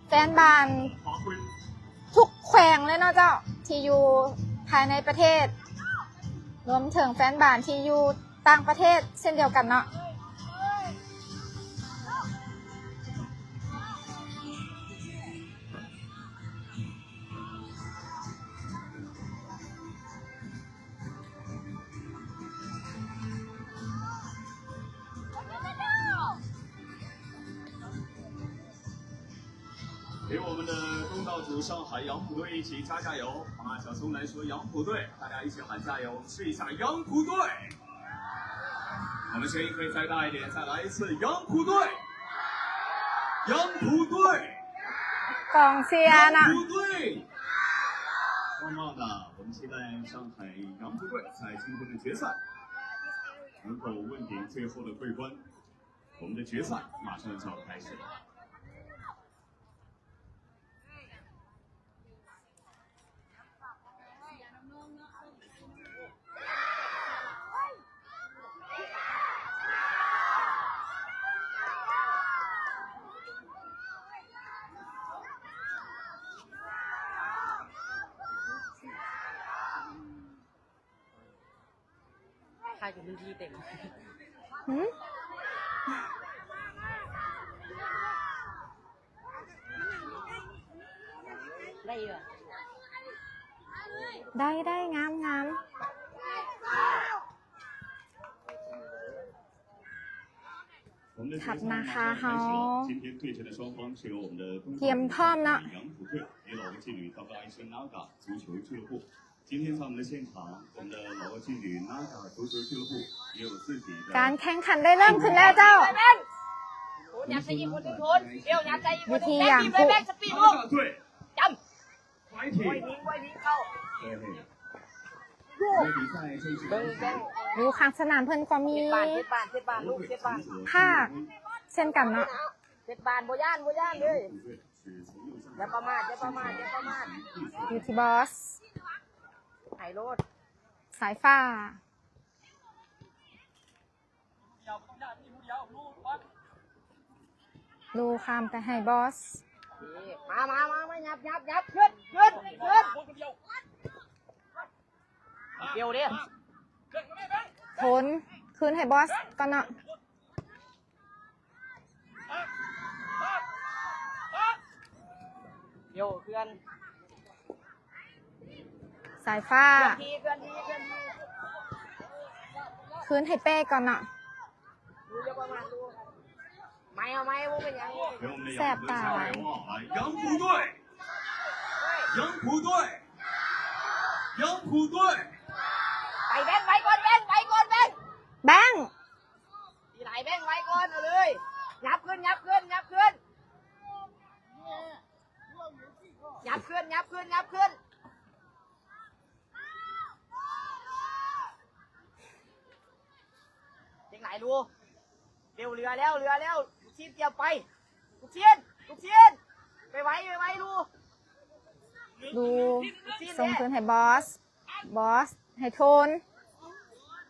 แฟนบานทุกแขวงเลยเนาะเจ้าที่อยู่ภายในประเทศรวมถึงแฟนบานที่อยู่ต่างประเทศเช่นเดียวกันเนาะ给我们的东道主上海杨浦队一起加加油！好吗？小松来说杨浦队，大家一起喊加油！试一下杨浦队。我们声音可以再大一点，再来一次杨浦队！杨浦队！กองเชียร์นะ杨浦队！棒棒的！我们期待上海杨浦队在今天的决赛能够问鼎最后的桂冠。我们的决赛马上就要开始了。ใครกับพื้นที่เต็มได้เหรอได้งามถัดมาค่ะเขาเตรียมพร้อมเนาะการแข่งขันได้เริ่มขึ้นแล้วเจ้าวิธีอย่างผู้อยู่ข้างสนามเพื่อนก็มีภาคเช่นกันเนาะเจ็ดบานโบย่านเลยอย่าประมาทอยู่ที่บอสไฮโรดสายฟ้าลูข้ามไปให้บอสมายับขึ้นเดี๋ยวดิทนคืนให้บอสก่อนเนาะเดี๋ยวเคลื่อนสายฟ้าเคลื่อนทีคืนให้เป้ก่อนเนาะดูเยอะประมาณดูไม่เอาพวกเป็นยังแสบตา杨浦队ไปแบงไว้ก่อนแบงทีไหนแบงไว้ก่อนเอาเลยยับขึ้นเด็กไหนดูเร็วเรือแล้วชีนเกี่ยวไปลูกชิ้นไปไว้ดูส่งคืนให้บอสให้โทน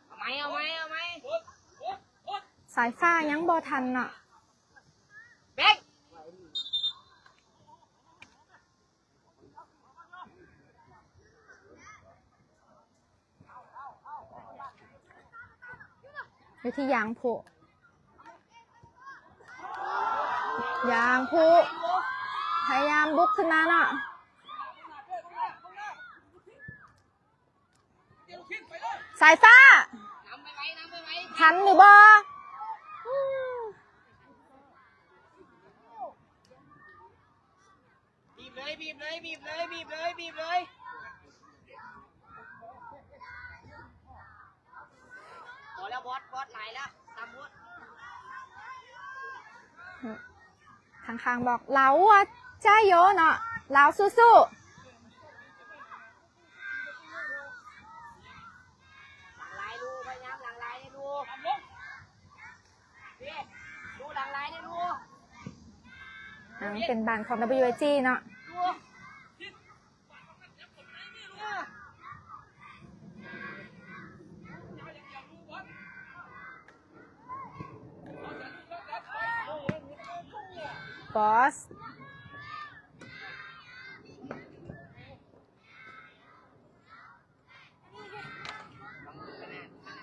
เอาไหมสายฟ้ายังบอทันเนาะเบ๊กอยู่ที่ยางผูพยายามบุกขึ้นมาเนาะสายฟ้าทันหรือบอบีบเลยพอแล้วบอสไหลแล้วตามบอสข้างๆบอกเราอะจ้าโยเนาะเราสู้ๆเป็นบานของ WG เนาะ บอส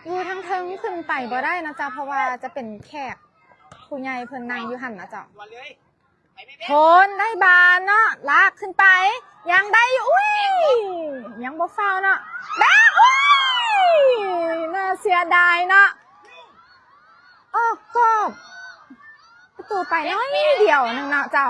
อยู่ทั้งเทิงขึ้นไปบ่ได้นะจ๊ะเพราะว่าจะเป็นแขกผู้ใหญ่เพิ่นนั่งอยู่หันนะจ๊ะ ด่วนเลยไปไม่เป็น โทนได้บานเนาะลากขึ้นไป ยังได้อยู่อุ้ยยังบ่ฟาวเนาะแบ๊กอุ้ยน่าเสียดายเนาะโอ้ก็ประตูไปน้อยเดียวนึงเนาะเจ้า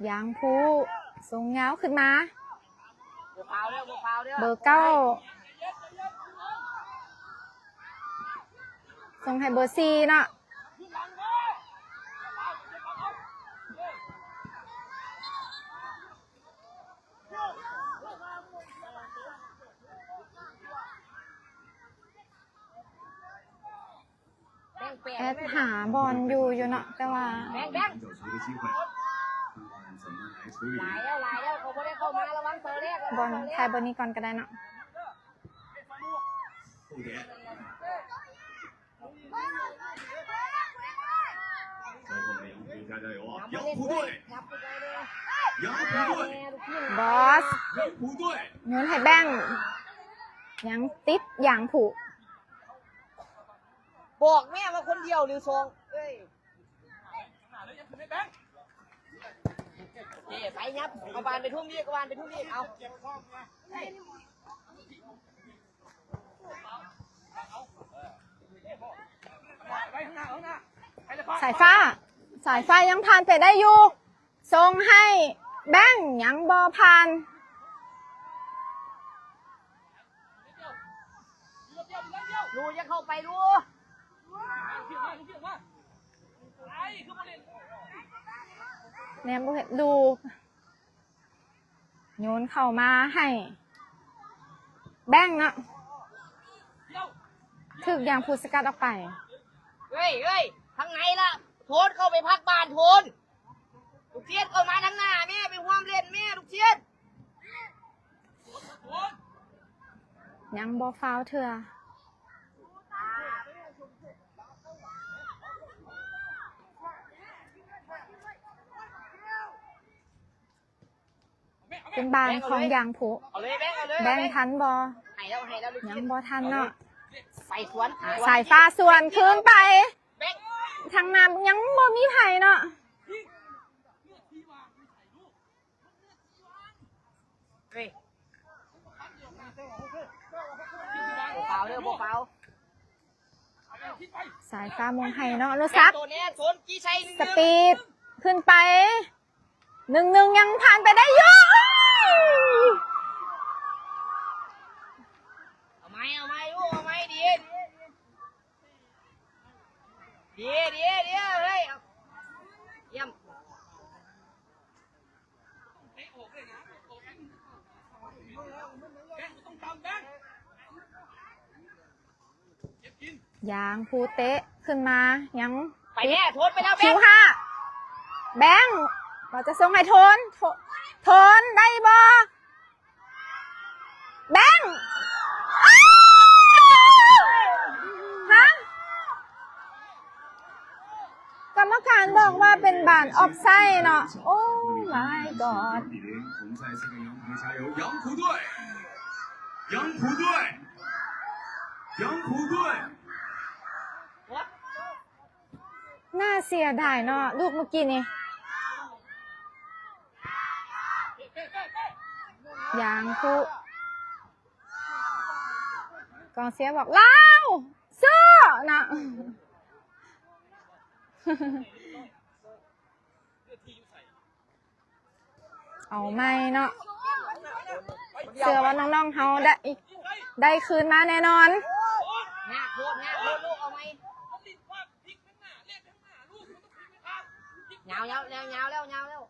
ยางผู้สูงเงาขึ้นมาเบอร์เก้าส่งให้เบอร์สี่เนาะแอดหาบอลอยู่เนาะแต่ว่า 找出个机会，看看怎么来处理。 หลายแล้วเขาไม่ได้เข้ามาระวังเซอร์แรก บอลไทยบอลนี้ก่อนก็ได้เนาะ 后点，最后的杨浦加加油啊！杨浦队，杨浦队， บอส 杨浦队， โยนให้แบงค์ยังติดอย่างผูก บอกแม่ว่าคนเดียวหรือสองเอ้ยไปยับกบาลไปทุ่มนี่กบาลไปทุ่มนี่เอา สายฟ้ายังผ่านไปได้อยู่ส่งให้แบงค์ยังบอผ่าน ลูจะเข้าไปลู แนมเห็นดูโยนเข้ามาให้แบงค์เนาะถึกอย่างผูสกัดออกไป เฮ้ยทางไหนล่ะโทนเข้าไปพักบ้านโทนลูกเชียดเข้ามาทางหน้าแม่ไปห่วมเล่นแม่ลูกเชียด ยังบอฟาวเถื่อเป็นบานของยางผู เอาเลยเอาเลย แบงค์ทันบอ ให้แล้วลูก ยั เชี ง ยด บอทันเนาะ ไปสวน สายฟ้าส่วนคืนไป แบง ทางน้ำยังบ่มีไผ่เนาะ เฮ้ยเปล่าเด้อเปล่า สายฟ้ามองไห้เนาะอนุสัก ตัวนี้สนกี่ชัย สปีดขึ้นไปหนึ่งยังผ่านไปได้เยอะ เอาไหมลูกเอาไหมดีเฮ้ยเยี่ยมยางภูเตะขึ้นมายัง ไปแน่โทนไปแล้วแบ คิ ง ว ค์ ห้าแบงค์เราจะส่งให้โทนได้บอแบงค์ฮะกรรมการบอกว่าเป็นบานออฟไซด์เนาะโอ้ my god 1比0，我们再次给杨浦加油！杨浦队，杨浦队，杨浦队。 น่าเสียดายเนาะลูกเมื่อกี้นี่ยางคู่กองเสียบอกเล่าสู้นะ เอาไม่เนาะเชื่อว่าน้องๆเขาได้คืนมาแน่นอน หน้าโคตรลูกเอาไหมเงาแล้ว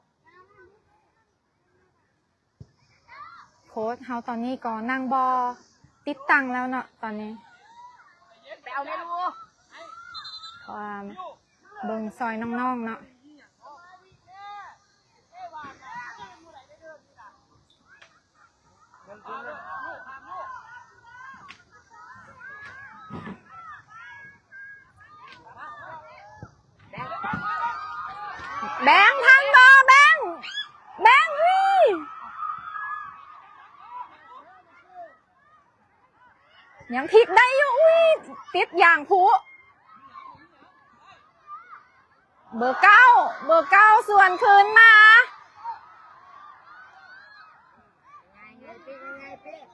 โค้ชเขาตอนนี้ก็นั่งบอติดตังแล้วเนาะตอนนี้ ไปเอาแม่ลูก ความเบิ่งซอยน้องๆเนาะ แบงค์ทันบอแบงค์แบงค์นี่ยังพลิกได้อยู่อุ้ยติดอย่างผู้เบอร์เก้าส่วนคืนมา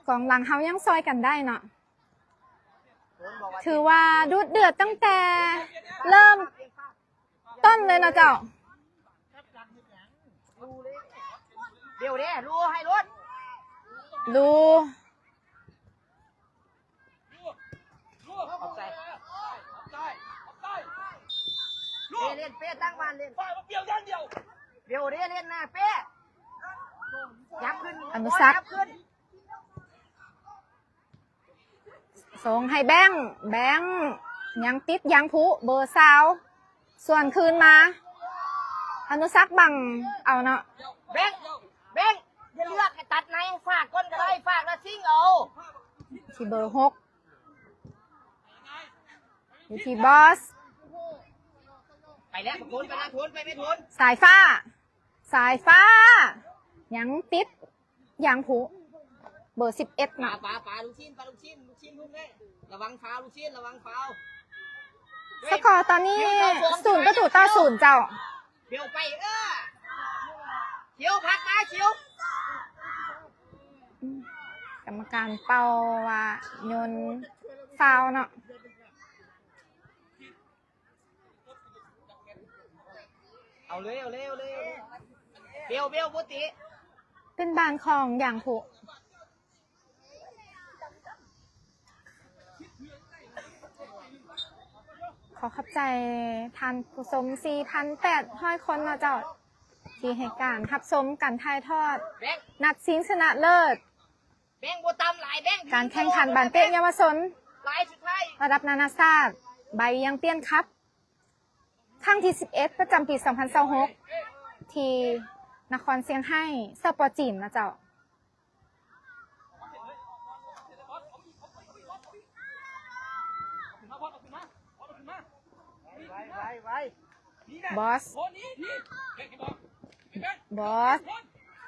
กองหลังเขายังซอยกันได้เนาะถือว่าดุเดือดตั้งแต่เริ่มต้นเลยนะเจ้าเดี๋ยวเนี่ยรู้ให้รถดูเล่นเป้ตั้งวันเล่นเบี้ยวย่างเดียวเบี้ยวเล่นหน้าเป้ยับขึ้นอนุสักดิ์ส่งให้แบงค์ยังติดยังผู้เบอร์สาวส่วนคืนมาอนุสักดิ์บังเอาเนาะแบงค์อย่าเลือกตัดไหนฝากก้นก็ได้ฝากแล้วซิ่งเอาที่เบอร์6อยู่ที่บอสไปแล้วทนไปนะทนไปไม่ทนสายฟ้ายังติดยังผู้เบอร์11นะป่าลูกชิ้นลูกเลยระวังฟาวลูกชิ้นระวังฟาวสกอร์ตอนนี้0-0เจ้าเดี๋ยวไปเขียวพักมาเขียวกรรมการเป่าว่าโยนฟาวเนาะเอาเลยเบลบุติเป็นบานของอย่างผูขอขอบใจท่านผู้ชม 4,800 คนเนาะเจ้าที่ให้การรับชมการถ่ายทอดนัดชิงชนะเลิศการแข่งขันบานเตะเยาวชนระดับนานาชาติใบยังเตี้ยนครับครั้งที่11ประจำปี2026ที่นครเซี่ยงไฮ้สปอร์จีนนะเจ้าบอส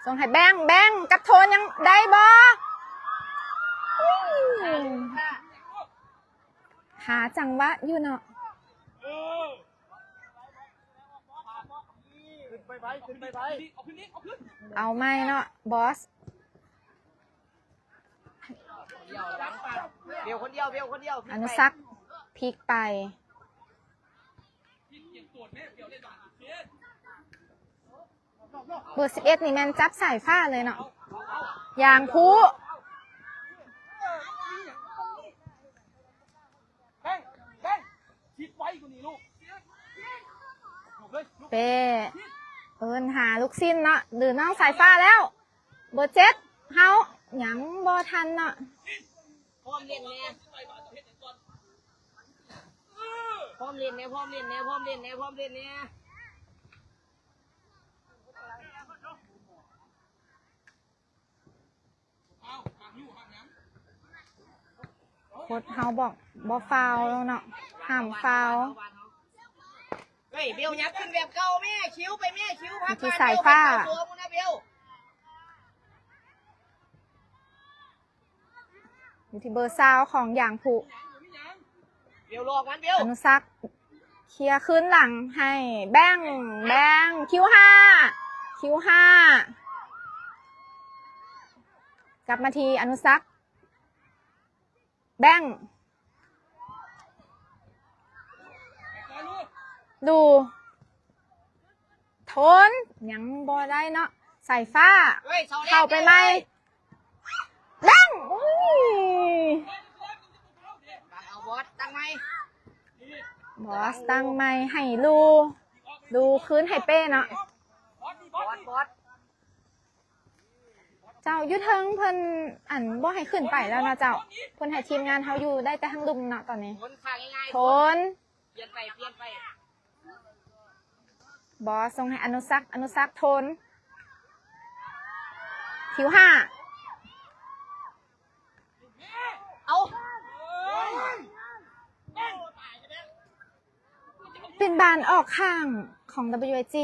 ส่งให้แบงค์กับโทนยังได้บอหาจังหวะอยู่เนาะเอาไม่เนาะบอสเบลคนเดียวอนุสักดิ์พลิกไปเบอร์11นี่แมนจับสายฟ้าเลยเนาะอย่างผู้เป้หาลูกสิ้นเนาะหรือน้องสายฟ้าแล้วเบอร์7เฮาหยังบ่ทันเนาะพร้อมเล่นแน่พร้อมเล่นแน่โค้ชเฮาบอกบ่ฟาวแล้วเนาะห้ามฟาวเฮ้ยเบลยับขึ้นแบบเก่าแม่คิ้วพักที่สายฟ้าอยู่ที่เบอร์20ของอย่างผู้เบลหลอกมันเบลอนุสักดิ์เคลียร์ขึ้นหลังให้แบงค์คิว5กลับมาทีอนุสักดิ์แบงค์ดูทนยังบอได้เนาะสายฟ้าเข้าไปไหมแบงค์บอสตั้งไหมให้ดูคืนให้เป้เนาะบอสเจ้ายุทธเทิงเพิ่นอันบ่ให้ขึ้นไปแล้วนะเจ้าเพิ่นให้ทีมงานเขาอยู่ได้แต่ทั้งลุมเนาะตอนนี้ทนเปลี่ยนไปบอสส่งให้อนุสักดิ์ทนคิว5 เป็นบานออกข้างของ WIG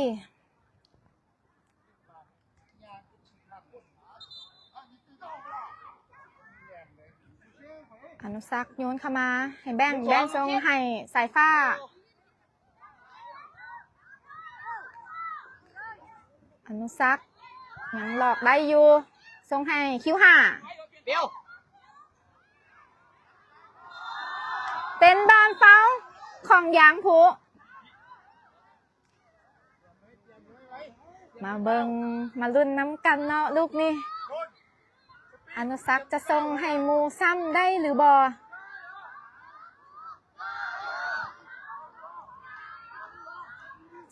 อนุสักษ์โยนเข้ามาให้แบงค์ทรงให้สายฟ้าอนุสักษ์ยังหลอกได้อยู่ทรงให้คิวห่า เบล เป็นบานเฝ้าของยางผูมาเบิงมาลุ้นน้ำกันเนาะลูกนี่อนุสักษ์จะทรงให้มูซ้ำได้หรือบอ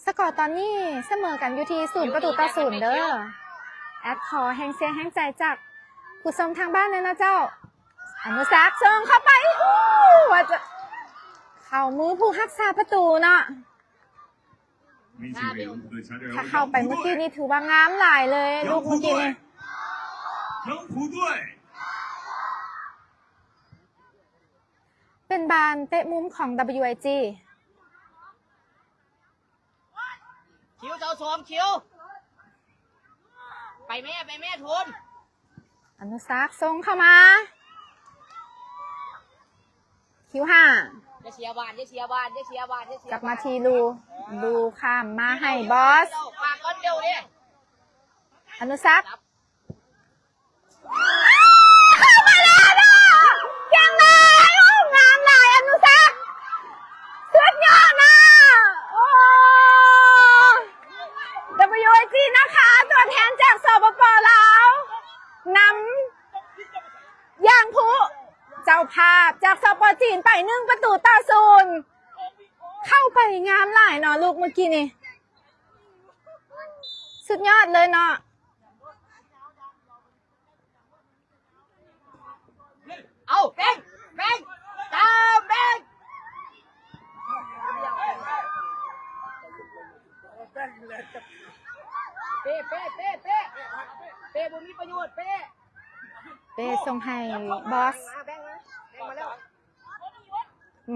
สกอร์ตอนนี้เสมอกันอยู่ที่0-0เด้อแอดขอแห่งเสียงแห่งใจจากผู้ชมทางบ้านเลยนะเจ้าอนุสักษ์ส่งเข้าไปว่าจะเข้ามือผู้รักษาประตูเนาะถ้าเข้าไปเมื่อกี้นี่ถือว่างามหลายเลยลูกเมื่อกี้นี่เป็นบานเตะมุมของ WIG คิวเจ้าสมคิวไปแม่ทุน อนุสักษ์ส่งเข้ามาคิวห่า จะเชียร์บานกลับมาทีลูข้ามมาให้บอส ฝากก้อนเดียวดิ อนุสักษ์เข้ามาแล้วเนาะยังไงงามหลายอนุสักษ์สุดยอดนะโอ้ WIG นะคะตัวแทนจากสปป.ลาวนำยางผู้เจ้าภาพจากสปป.จีนไป1-0เข้าไปงามหลายเนาะลูกเมื่อกี้นี่สุดยอดเลยเนาะ เอาแบงตามแบงเป้บุญมีประโยชน์เป้ส่งให้บอส แบงมาแล้ว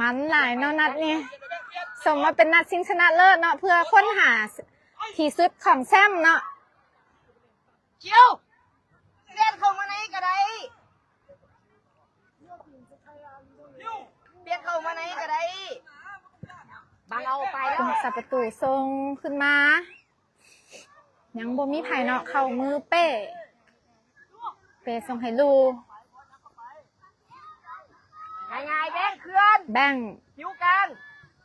มันหลายเนาะนัดนี่สมมาเป็นนัดชิงชนะเลิศเนาะเพื่อค้นหาที่สุดของแซมเนาะ คิวเลียนเข้ามาไหนก็ได้บางเอาไปแล้ว คุณสับประตูทรงขึ้นมายังบ่มีไผ่เนาะเข้ามือเป้ส่งให้ลู ง่ายๆแบงเคลื่อน แบง คิวกลาง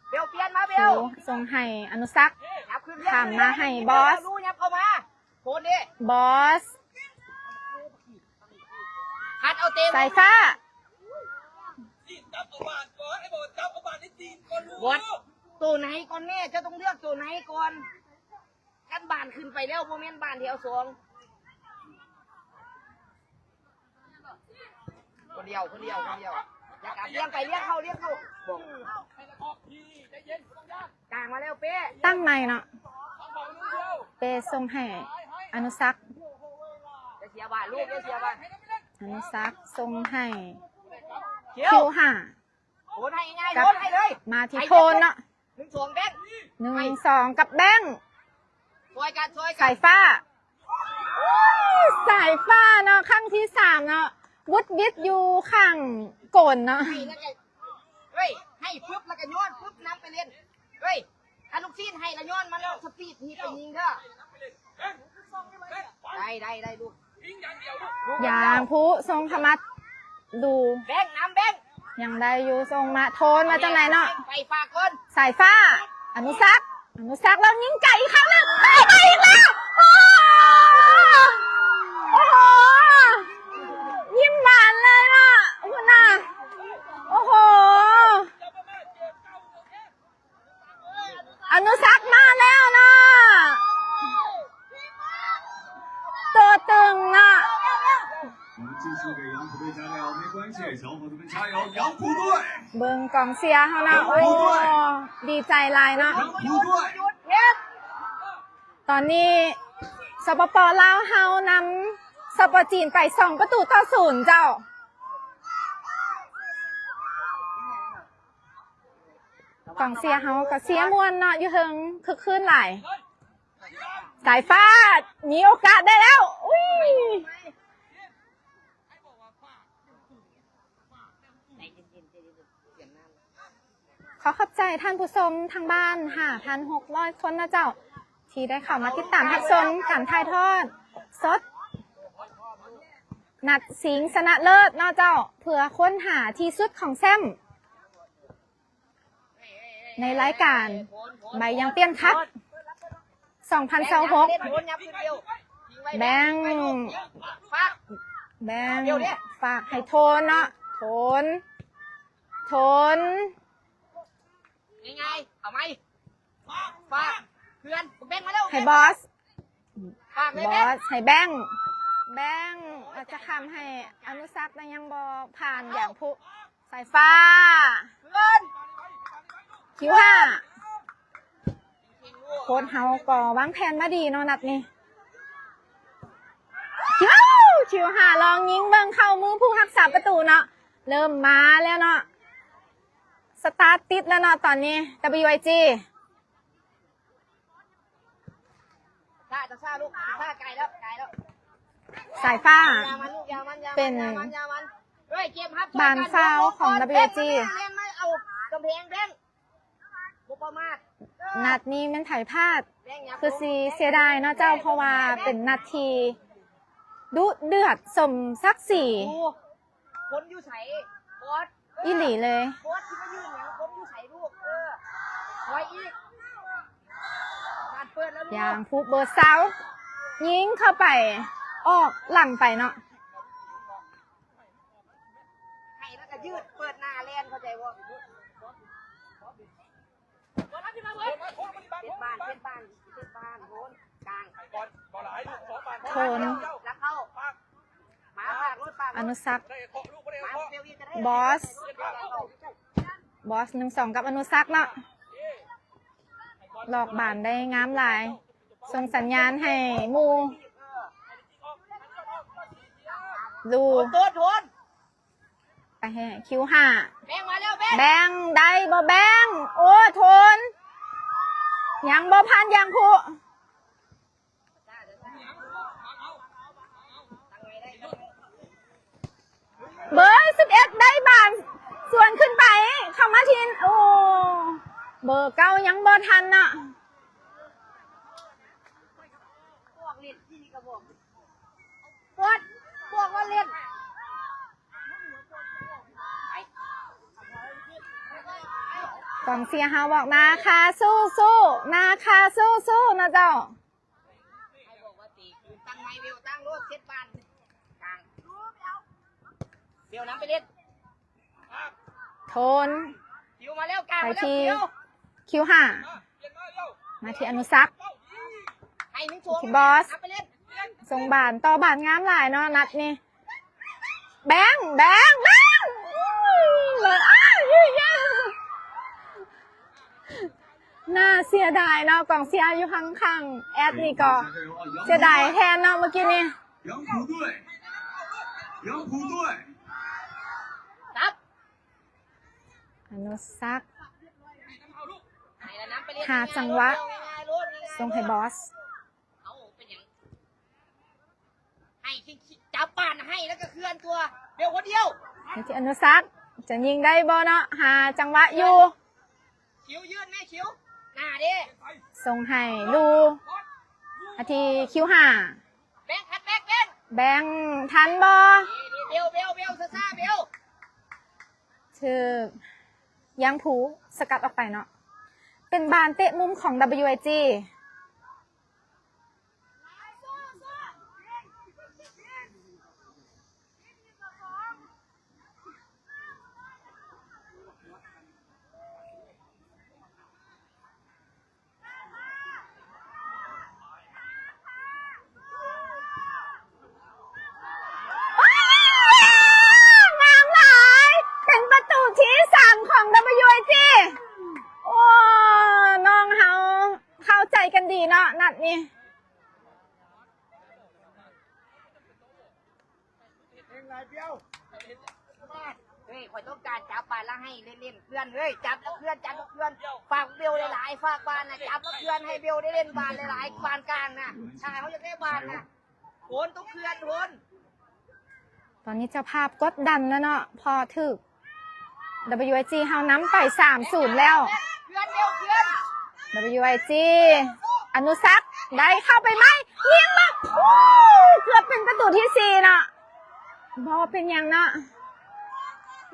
เบลเปลี่ยนมาเบล ส่งให้อนุสักษ์ ถามมาให้บอส รู้ยับเข้ามาโคนดิ บอส หัดเอาเต็ม สายฟ้า บอสตัวไหนก่อนแม่จะต้องเลือกตัวไหนก่อนกันบานขึ้นไปแล้วโมเมนต์บานเดียวสองคนเดียวอยากเลี้ยงไปเลี้ยงเข้าบอกกลางมาแล้วเป้ ตั้งในเนาะส่งให้อนุสักษ์ จะเสียบานลูกจะเสียบาน อนุสักษ์ส่งให้ คิ คิ ว วห่า โอนให้ง่ายโอนให้เลย มาที่โทนเนาะ 1-2แบงค์ 1-2กับแบงค์ ช่วยกัน สายฟ้าสายฟ้าเนาะข้างที่3เนาะวุดวิดอยู่ข้างโกนเนาะ ให้นั่นไงเฮ้ยให้ปุ๊บแล้วก็ย้อนปุ๊บน้ำไปเล่นเฮ้ยถ้าลูกซีนให้ละย้อนมันแล้วสปีดนี่ไปยิงเด้อได้ลูก ยางผู้ทรงธรรมัดดู แบงค์น้ำแบงค์ ยังได้อยู่ทรงมาโทนมาจากไหนเนาะ ไปฝากคน สายฟ้าอนุสักษ์แล้วยิงไก่อีกครั้งหนึงไปอีกแล้วโอ้โหยิ้มหวานเลยเนาะคุณน่ะโอ้โหอนุสักษ์มาแล้วนะตัวตึงนะ 我们继续给杨浦队加油，没关系，小伙子们加油，杨浦队！ เบิ่งกองเชียร์เขานะโอ้ดีใจหลายเนาะ 杨浦队！ ตอนนี้สปป.ลาวเฮานำสปป.จีนไป2-0เจ้า กองเสียเฮาก็เสียมวนเนาะอยู่เฮิงคือคืนหลายสายฟ้ามีโอกาสได้แล้วอุ้ยขอขอบใจท่านผู้ชมทางบ้าน 5,600 คนนะเจ้าที่ได้เข้ามาติดตามรับชมการถ่ายทอดสดนัดสิงห์ชนะเลิศเนาะเจ้าเพื่อค้นหาที่สุดของแซมในรายการใบยังเปี้ยนคัพ2026แบงฝากให้โทนเนาะโทนยังไงเอาไหมฝากเพื่อนแบงมาแล้วให้บอสให้แบงอาจจะทำให้อนุสักษ์ยังบอผ่านอย่างผู้สายฟ้าคิวห้าโค้ชเฮาก็วางแผนมาดีเนาะนัดนี้คิวห้าลองยิงเบิ่งเข้ามือผู้รักษาประตูเนาะเริ่มมาแล้วเนาะสตาร์ทติดแล้วเนาะตอนนี้ WIG ซาลูกซาไกลแล้วสายฟ้าเป็น บานฟาวของ WIG เอากำแพงแบงบุปมาศนัดนี้มันถ่ายพลาดคือเสียดายเนาะเจ้าเพราะว่าเป็นนาทีดุเดือดสมศักดิ์ศรีคนอยู่ใส่บอสอีหลีเลยบอสที่มายืนอย่างคนอยู่ใส่ลูกไว้อีกเปิดแล้วอย่างผู้เบอร์เซายิงเข้าไปออกหลังไปเนาะให้แล้วก็ยืดเปิดหน้าแลนเข้าใจว่าเป็นบ้านโนกลางโทนแล้วเข้าอนุสักษ์บอส1-2กับอนุสักษ์เนาะหลอกบานได้งามหลายส่งสัญญาณให้มูดูไปให้คิวห้าแบงได้บ่แบงโอ้ทนยังบ่พันยังผู้เบอร์11ได้บานส่วนขึ้นไปเข้ามาทินโอ้เบอร์9ยังบ่ทันเนาะพวกว่าเล่นกองเสียเฮาบอกนาคาสู้นาคาสู้นะเจ้าตั้งไม้เบลตั้งรถเช็ดบ้านกลางเบลน้ำไปเล่นโทนคิวมาแล้วกลางไปที่คิวห้ามาที่อนุสักษ์ที่บอสส่งบานต่อบานงามหลายเนาะนัดนี่แบงน่าเสียดายเนาะกองเสียอยู่ข้างๆแอดนี่ก็เสียดายแทนเนาะเมื่อกี้นี่อนุสักษ์หาจังหวะส่งให้บอสให้จับป่านให้แล้วก็เคลื่อนตัวเดี๋ยวคนเดียวที่อนุสักษ์จะยิงได้บ่เนาะหาจังหวะอยู่คิวยืนแม่คิวหน้าดิส่งให้ดูอาทีคิวห้าแบงคัดแบงทันบ่เบลซ่าเบลชื่อยังผูสกัดออกไปเนาะเป็นบานเตะมุมของ WIGของ WIG โอ้น้องเฮาเข้าใจกันดีเนาะนัดนี้ เฮ้ยคอยต้องการจับบานแล้วให้เล่นๆเพื่อนเฮ้ยจับแล้วเพื่อนจับแล้วเพื่อนฝากเบลหลายๆฝากบานนะจับแล้วเพื่อนให้เบลได้เล่นบานหลายๆบานกลางนะชายเขาจะได้บานนะโอนต้องเพื่อนโอน ตอนนี้เจ้าภาพกดดันแล้วเนาะพอถึก WIG เฮาน้ำไป3-0แล้ว เพื่อนเร็วเพื่อน WIG อนุสักษ์ได้เข้าไปไหมเลี้ยงมาเกือบเป็นประตูที่4เนาะบอเป็นยังเนาะ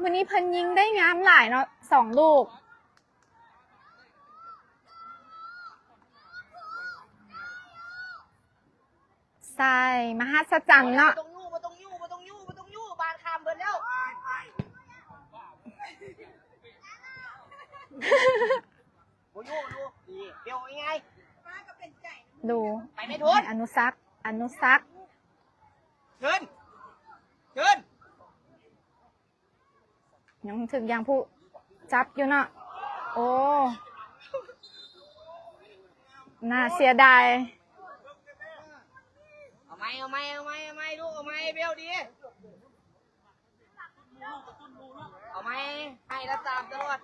วันนี้เพิ่นยิงได้งามหลายเนาะ2 ลูกใช่มหัศจรรย์เนาะ มาตรงยู่บานคามเบิร์นแล้วโอ้ยดูดีเดี๋ยวยังไง ดู ไปไม่ทุน อนุสักษ์เชิญยังถึงยังผู้จับอยู่เนาะโอ้น่าเสียดายเอาไหมลูกเอาไหมเบลดีเอาไหมให้แล้วตามตลอด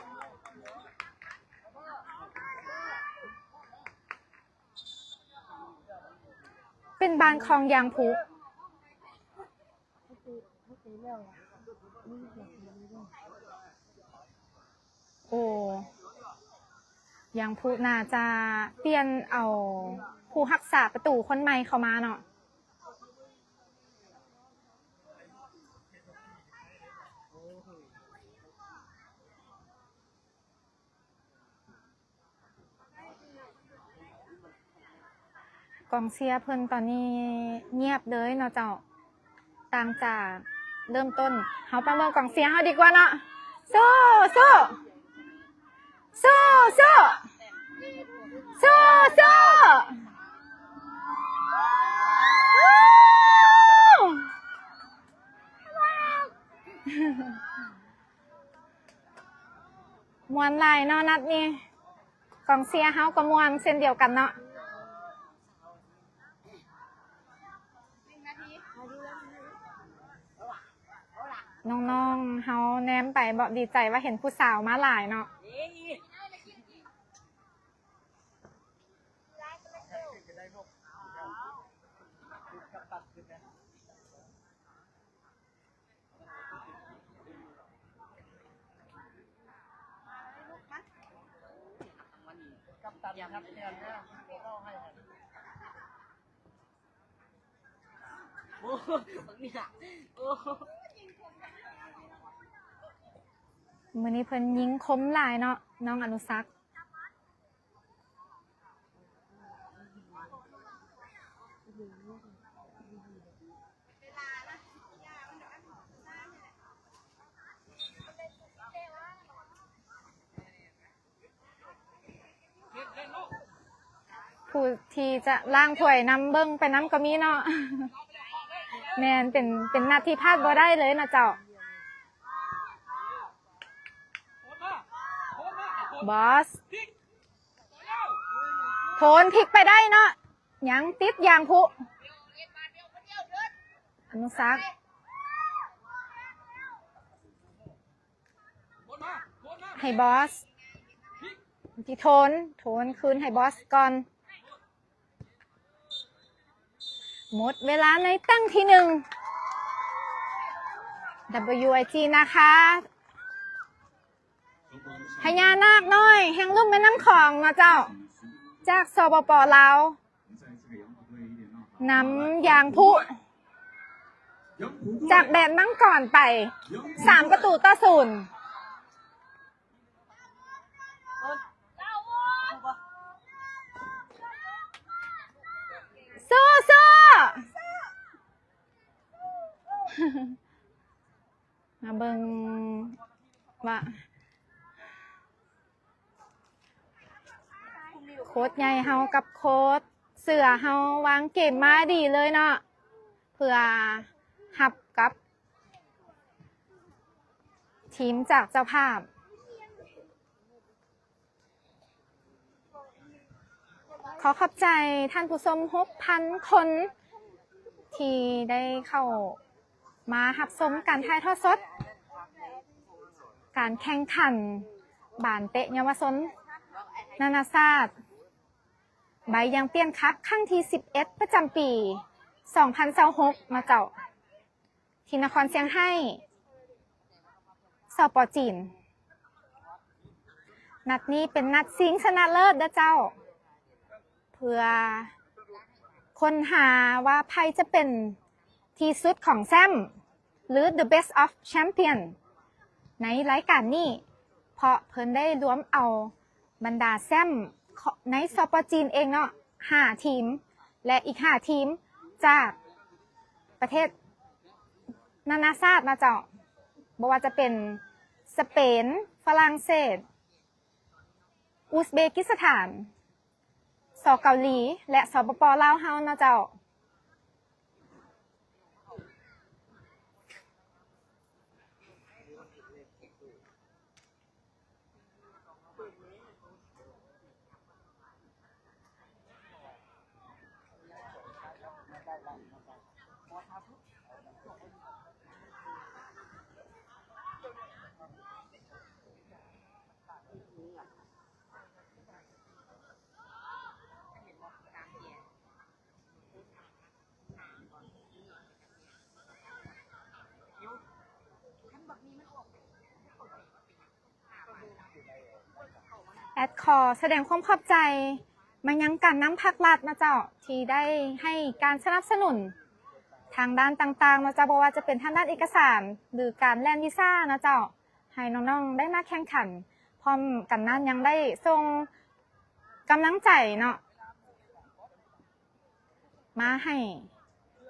เป็นบานคลองยางผูโอ้ยางผูน่าจะเปลี่ยนเอาผู้รักษาประตูคนใหม่เข้ามาเนาะกองเชียร์เพิ่นตอนนี้เงียบเลยเนาะเจ้าต่างจากเริ่มต้นเฮาประเมินกองเชียร์เฮาดีกว่าเนาะสู้มวนหลายเนาะนัดนี้กองเชียร์เฮาก็มวนเช่นเดียวกันเนาะน้องๆเฮาแนมไปบอกดีใจว่าเห็นผู้สาวมาหลายเนาะกับตันครับเตือนนะเล่าให้โอ้เนี่ยโอ้ มื้อนี้เพิ่นยิงคมหลายเนาะน้องอนุสักษ์ผู้ที่จะล่างถ้วยนำเบิ้งไปน้ำก็มีเนาะแม่นเป็นนาทีพลาดบ่ได้เลยนะเจ้าบอสโทนพลิกไปได้เนาะยังติดยางพุอนุสักษ์ให้บอสที่โทนคืนให้บอสก่อนหมดเวลาในตั้งที่1 WIG นะคะพญานาคน้อยแห่งลุ่มแม่น้ำของมาเจ้าจากสปป.ลาวนำยางพุจากแดนมังกรไป3-0สู้มาเบิ่งว่าโค้ชใหญ่เฮากับโค้ชเสือเฮาวางเกมมาดีเลยเนาะเพื่อหับกับทีมจากเจ้าภาพขอขอบใจท่านผู้ชม6,000 คนที่ได้เข้ามาหับชมการถ่ายทอดสด การแข่งขันบานเตะเยาวชนนานาชาติใบยังเปลี่ยนคักครั้งที่11ประจำปี 2026 มาเจ้าที่นครเซี่ยงไฮ้สป.จีนนัดนี้เป็นนัดชิงชนะเลิศเด้อเจ้าเพื่อค้นหาว่าใครจะเป็นที่สุดของแชมป์หรือ The Best of Champion ในรายการนี้เพราะเพิ่นได้รวมเอาบรรดาแชมป์ในสป.จีนเองเนาะ5ทีมและอีก5ทีมจากประเทศนานาชาติมาเจ้าบ่ว่าจะเป็นสเปนฝรั่งเศสอุซเบกิสถานเกาหลีและสปป.ลาวเฮาเนาะเจ้าแอดคอแสดงความขอบใจมายังการนำภาครัฐนะเจ้าที่ได้ให้การสนับสนุนทางด้านต่างๆนะเจ้าบอกว่าจะเป็นทางด้านเอกสารหรือการแลนวีซ่านะเจ้าให้น้องๆได้มาแข่งขันพร้อมกันนั้นยังได้ส่งกำลังใจเนาะมาให้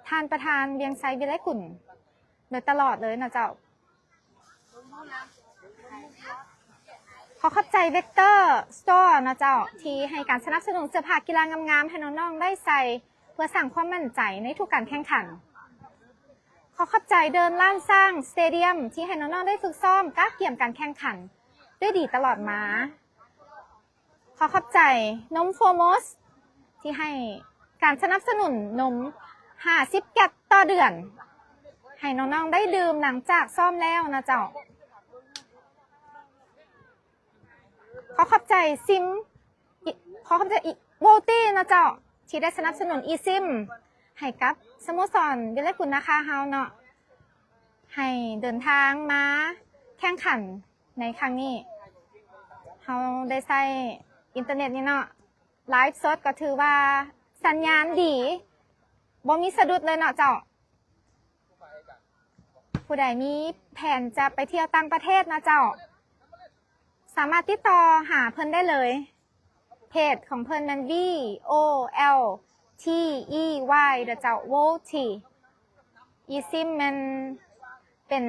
ท่านประธานเวียงไซวิไลกุลโดยตลอดเลยนะเจ้าขอขอบใจเวกเตอร์สโตร์นะเจ้าที่ให้การสนับสนุนเสื้อผ้ากีฬางามๆให้น้องๆได้ใส่เพื่อสร้างความมั่นใจในทุกการแข่งขันขอขอบใจเดินล่างสร้างสเตเดียมที่ให้น้องๆได้ฝึกซ้อมก้าวเกี่ยมการแข่งขันด้วยดีตลอดมาขอขอบใจนมโฟมอสที่ให้การสนับสนุนนม50 แกตต่อเดือนให้น้องๆได้ดื่มหลังจากซ้อมแล้วนะเจ้าขอขอบใจซิมขอขอบใจโบตี้นะเจ้าที่ได้สนับสนุนอีซิมให้กับสโมสรวิไลกุลนะคะเฮาเนาะให้เดินทางมาแข่งขันในครั้งนี้เฮาได้ใช้อินเทอร์เน็ตนี่เนาะไลฟ์สดก็ถือว่าสัญญาณดีบ่มีสะดุดเลยเนาะเจ้าผู้ใดมีแผนจะไปเที่ยวต่างประเทศนะเจ้าสามารถติดต่อหาเพิ่นได้เลยเพจของเพิ่นมัน VOLTEY เด้อเจ้า VOLT อีซิมมันเป็น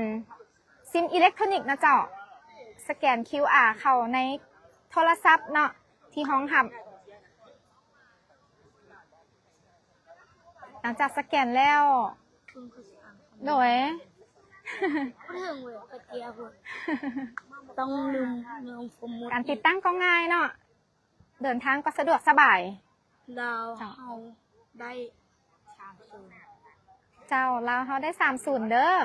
ซิมอิเล็กทรอนิกส์นะเจ้าสแกน QR เข้าในโทรศัพท์เนาะที่ห้องหับหลังจากสแกนแล้วโดยต้องลืมการติดตั้งก็ง่ายเนาะเดินทางก็สะดวกสบายเราได้เจ้าเราเขาได้30เด้อ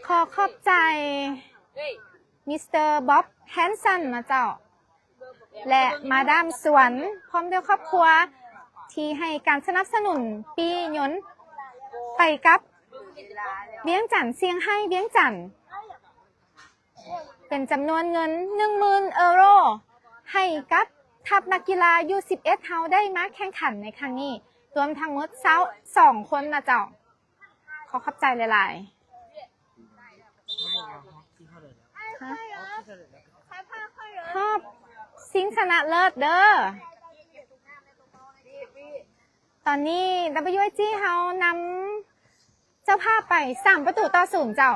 ขอขอบใจมิสเตอร์บ๊อบแฮนสันนะเจ้าและมาดามสวนพร้อมด้วยครอบครัวที่ให้การสนับสนุนปียนต์ไปกับเวียงจันทน์เซี่ยงไฮ้เวียงจันทน์เป็นจำนวนเงิน 10,000 ยูโรให้กับทัพนักกีฬา U11 เฮาได้มาแข่งขันในครั้งนี้รวมทั้งหมด2คนนะเจ้าขอขอบใจหลายๆขอบซิงชนะเลิศเด้อตอนนี้ WIG เฮานำเจ้าภาพไป3-0เจ้า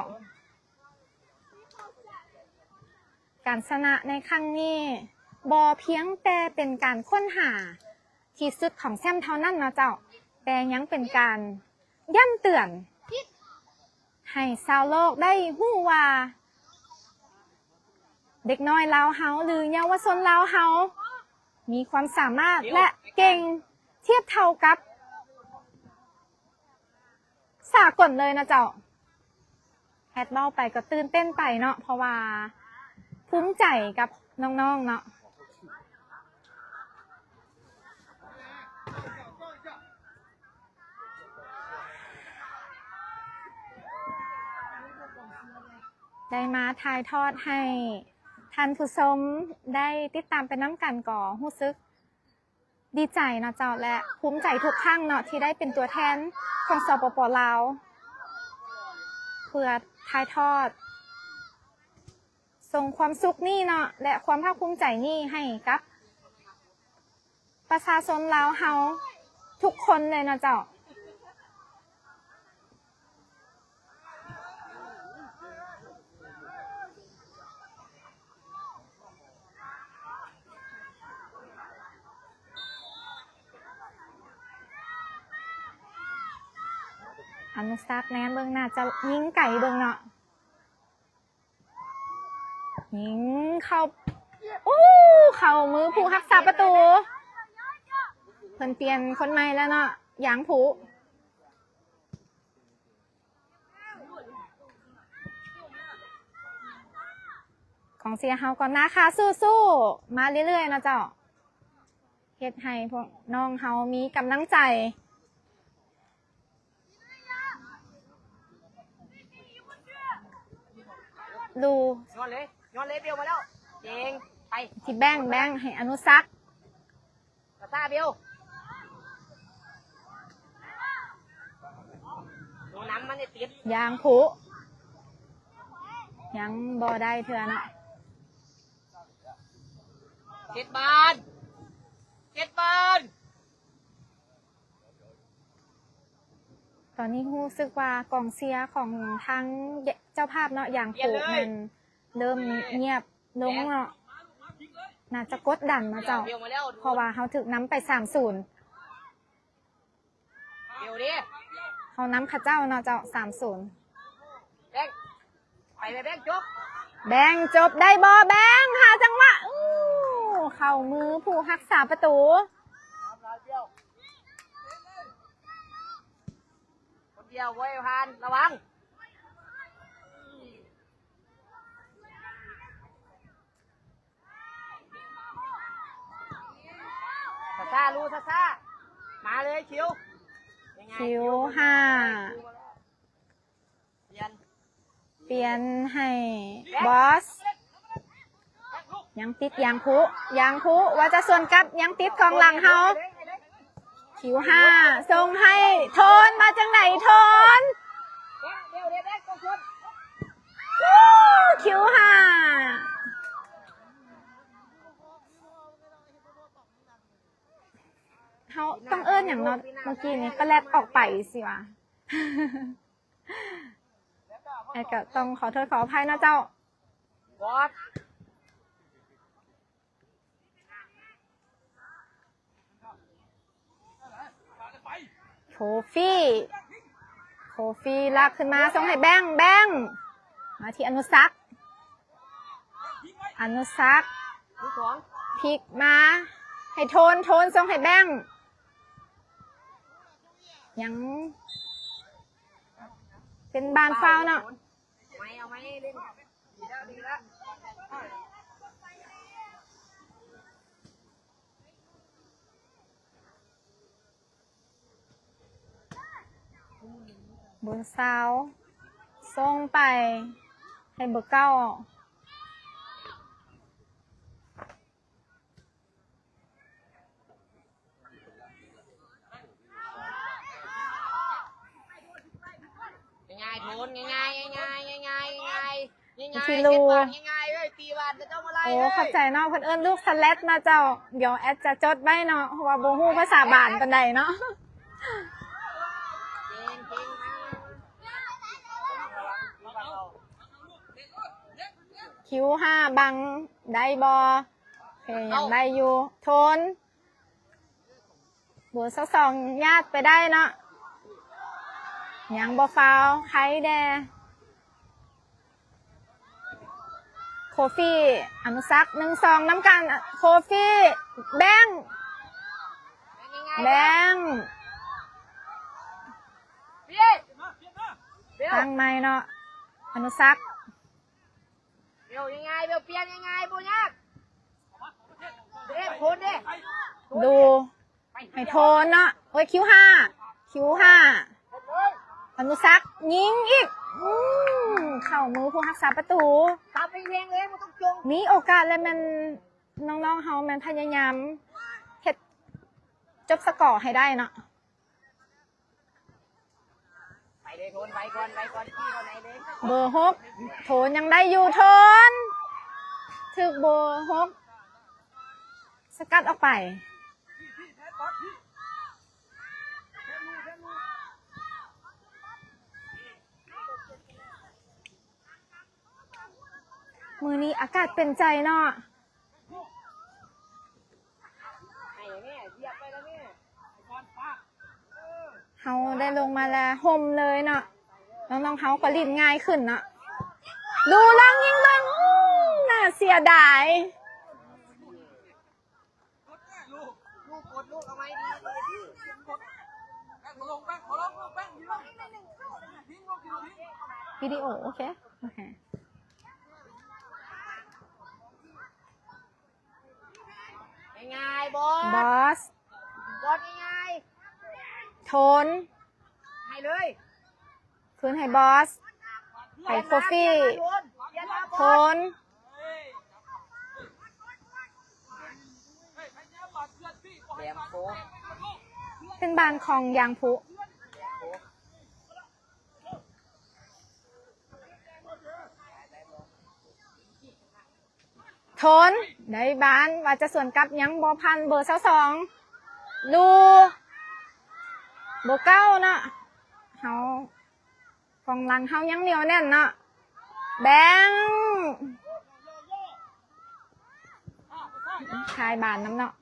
การชนะในครั้งนี้บ่เพียงแต่เป็นการค้นหาที่สุดของแชมป์เท่านั้นนะเจ้าแต่ยังเป็นการย้ำเตือนให้ชาวโลกได้ฮู้ว่าเด็กน้อยลาวเฮาหรือเยาวชนลาวเฮามีความสามารถและเก่งเทียบเท่ากับช สากลเลยนะเจ้าแฮดเบ้าไปก็ตื่นเต้นไปเนาะเพราะว่าภูมิใจกับน้องๆเนาะได้มาถ่ายทอดให้ท่านผู้ชมได้ติดตามเป็นน้ำกันก่อรู้สึกดีใจเนาะเจ้าและภูมิใจทุกครั้งเนาะที่ได้เป็นตัวแทนของสปป.ลาวเพื่อถ่ายทอดส่งความสุขนี่เนาะและความภาคภูมิใจนี่ให้กับประชาชนลาวเฮาทุกคนเลยเนาะเจ้าอนุสักแนนเบิ่งน่าจะยิงไก่เบิ่งเนาะยิงเข้าเข้ามือผู้รักษาประตูเพิ่นเปลี่ยนคนใหม่แล้วเนาะยางผูของเสียเฮาก่อนนะคะสู้ๆมาเรื่อยๆนะเจ้าเฮ็ดให้พวกน้องเฮามีกำลังใจดูย้อนเลยเบลมาแล้วเจงไปที่แบ่งให้อนุสักซาซาเบลโดนน้ำมันเนี่ยติดยางผูยังบ่ได้เถื่อเนาะเจ็ดบานตอนนี้รู้สึกว่ากองเชียร์ของทั้งเจ้าภาพเนาะอย่างผูมันเริ่มเงียบลงเนาะน่าจะกดดันนะเจ้าเพราะว่าเขาถึกน้ำไป3-0เขาน้ำข้าเจ้าเนาะเจ้า3-0แบงจบได้บอแบงหาจังหวะเข้ามือผู้รักษาประตูเดียวไว้พานระวังซาลูซามาเลยคิว5เปลี่ยนให้บอสยังติดยางพุว่าจะส่วนกับยังติดกองหลังเฮาคิว5ส่งให้โทนมาจังไหนโทนคิว5เขาต้องเอิ้นอย่างเนาะเมื่อกี้นี้ก็แลดออกไปสิวะไอ้ก็ต้องขอโทษขออภัยนะเจ้าโคฟี่ลากขึ้นมาส่งให้แบงมาที่อนุสักพลิกมาให้โทนส่งให้แบงยังเป็นบานฟาวเนาะเบอร์สาวส่งไปให้เบอร์9ที่รูโอ้เข้าใจเนาะเพิ่นเอิ้นลูกสแลตนะเจ้าเดี๋ยวแอดจะจดไว้เนาะเพราะว่าบ่ฮู้ภาษาบ้านปานใดเนาะคิว5บังได้บ่ยังได้อยู่โทนเบอร์22ญาติไปได้เนาะยังบ่ฟาวใครแดโคฟี่อนุสัก1-2น้ำกันโคฟี่แบง เบล ตั้งไม่เนาะอนุสักษ์ เบลยังไงเบลเปลี่ยนยังไงบุญยักษ์เด็กคนเด็ก ดูให้โทนเนาะโอ้ยคิวห้าอนุสักษ์ยิงอีกเข่ามือผู้รักษาประตู ตามไปเรียงเลยมันต้องจง มีโอกาสแล้วมันน้องๆเฮามันพยายามเฮ็ดจบสกอร์ให้ได้เนาะ ไปเลยโทนไปก่อนที่เขาไหนเลย เบอร์หกโทนยังได้อยู่โทนถึกเบอร์หกสกัดออกไปมือนี้อากาศเป็นใจเนาะ ไอ้แม่เหยียบไปแล้วแม่ เฮาได้ลงมาแล้วห่มเลยเนาะน้องๆเฮาก็ลิ้นง่ายขึ้นเนาะดูลังยิงเลยน่าเสียดาย ลูกกดลูกเอาไว้ดี วิดีโอโอเคโอเค ยังไงบอส บอส บอสยังไง โทน ให้เลย คืนให้บอสไปโคฟี่ โทน แหลมโฟ เป็นบ้านของยางพุโทนได้บ้านว่าจะสวนกลับยังบอพันเบอร์22ดูเบอร์9เนาะเฮากองหลังเฮายังเหนียวแน่นเนาะแบงชายบานน้ำเนาะ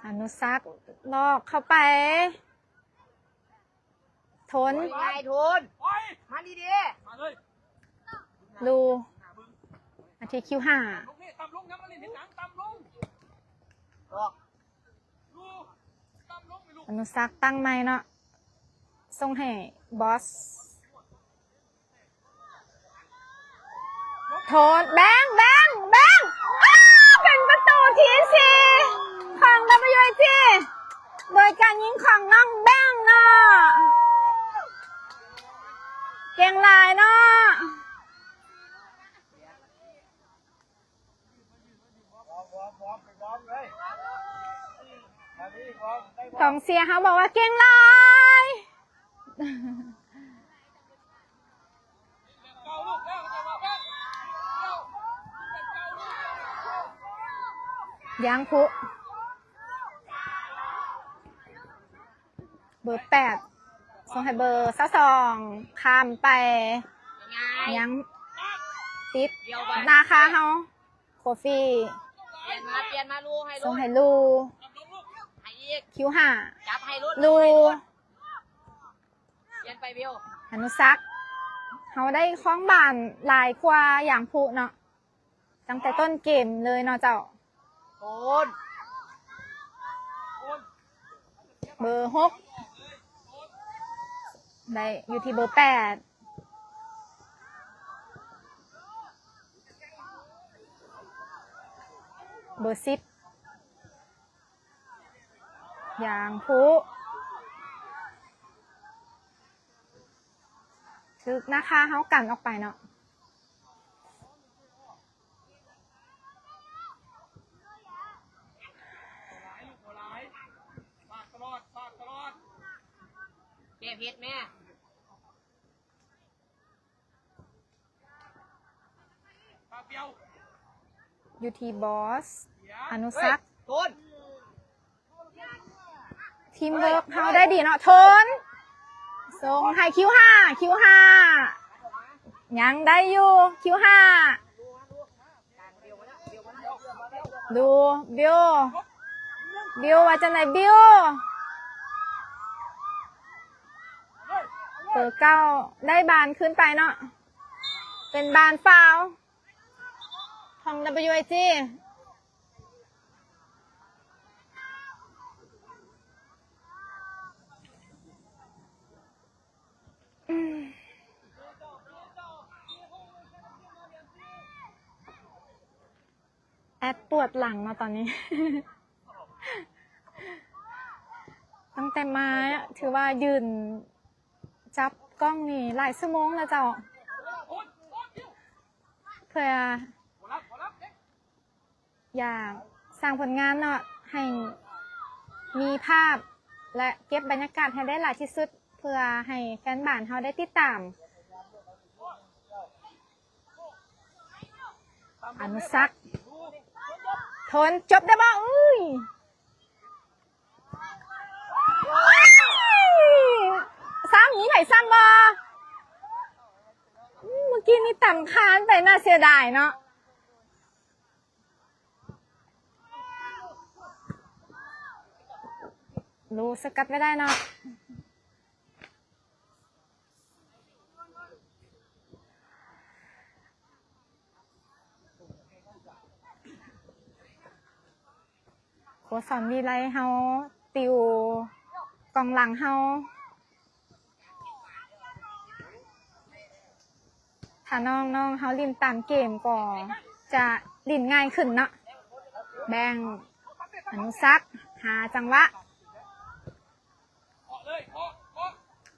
อนุสักษ์ลอกเข้าไป ทน ยังไงโทนมาดี ดูนาทีคิวห้า ๆออก อนุสักษ์ตั้งไม้เนาะส่งให้บอส โทนแบงอ้าวเป็นประตูทีสี่ของ WG โดยการยิงของน้องแบงเนาะเก่งหลายเนาะของเสียเขาบอกว่าเก่งหลายยังพุเบอร์8ส่งให้เบอร์22ข้ามไป ยังไง ยังติด เดี๋ยวไป นาคาเฮาโคฟี่ เปลี่ยนมาลูให้ ส่ ลู ง ก ให้ลู ให้อีก คิวห้า จับให้ลู ลู เปลี่ยนไปเบล อนุสักษ์เฮาได้คล้องบานหลายกว่าอย่างพุเนาะตั้งแต่ต้นเกมเลยเนาะเจ้า โทน เบอร์6ได้อยู่ที่เบอร์8เบอร์10อย่างพุทึกนะคะเฮากันออกไปเนาะเก็บเพชรแม่ ยูทีบอสอนุสักษ์ โทน ทีมเวิร์กเฮาได้ดีเนาะทนส่งให้คิวห้ายังได้อยู่คิวห้าดูบิวว่าจะไหนบิว เบอร์เก้าได้บานขึ้นไปเนาะเป็นบานฟาวของ WIG แอดปวดหลังมาตอนนี้ ตั้งแต่มาถือว่ายืนจับกล้องนี่หลายชั่วโมงแล้วเจ้าเพื่ออยากสร้างผลงานเนาะให้มีภาพและเก็บบรรยากาศให้ได้หลายที่สุดเพื่อให้แฟนบ้านเขาได้ติดตามอนุสักษ์ทนจบได้บ่อุ้ยซ้ำนี้ไหนซ้ำบ่เมื่อกี้นี่ต่ำค้านไปน่าเสียดายเนาะรู้สกัดไม่ได้เนาะโค้ชสอนวีไลเฮาติวกองหลังเฮาถ้าน้องเฮาลินตามเกมก็จะลินง่ายขึ้นเนาะแบ่งอนุสักษ์หาจังหวะ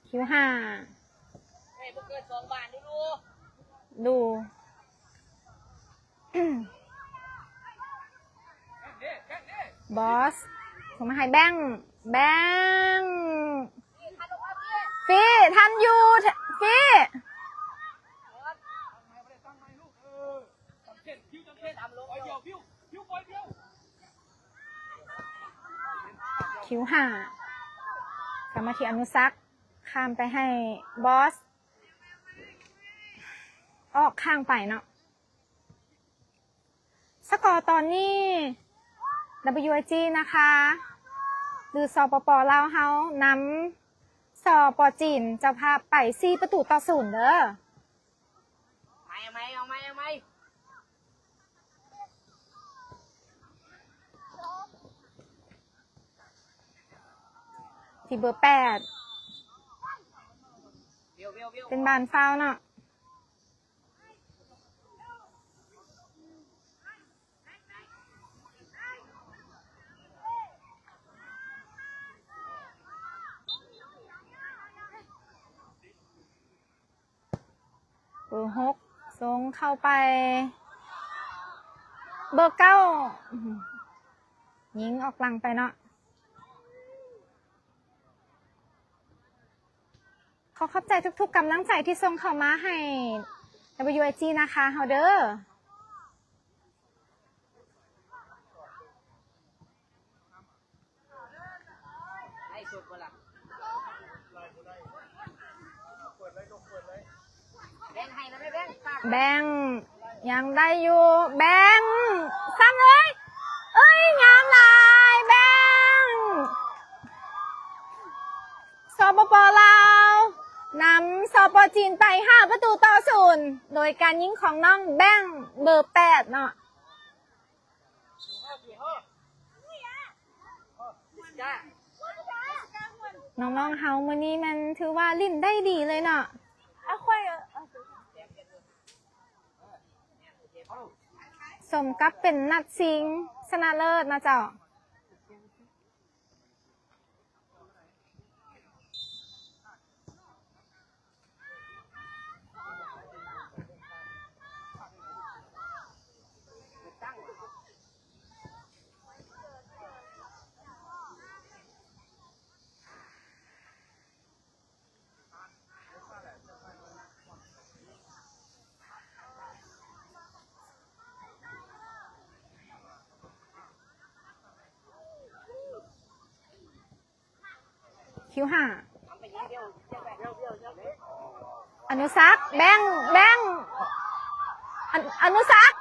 คิวห้าดู บอสผมมาให้แบงฟีทันอยู่ฟีคิวห้ากลับมาที่อนุสักษ์ข้ามไปให้บอสออกข้างไปเนาะสกอร์ตอนนี้ WIG นะคะหรือสปป.ลาวเฮานำสปป.จีนเจ้าภาพไป4-0เด้อไม่ที่เบอร์8เป็นบานฟาวเนาะเบอร์6ส่งเข้าไปเบอร์9ยิงออกหลังไปเนาะขอขอบใจทุกๆกำลังใจที่ส่งเข้ามาให้ WIG นะคะเฮาเด้อแบงยังได้อยู่แบงซ้ำเลยเอ้ยงามลายแบงสปป.ลาวนำสปป.จีนไป5-0โดยการยิงของน้องแบงเบอร์8เนาะน้องๆเฮามื้อนี้มันถือว่าลิ้นได้ดีเลยเนาะสมกับเป็นนัดชิงชนะเลิศนะเจ้าคิวห้าอนุสักษ์แบงอนุสักษ์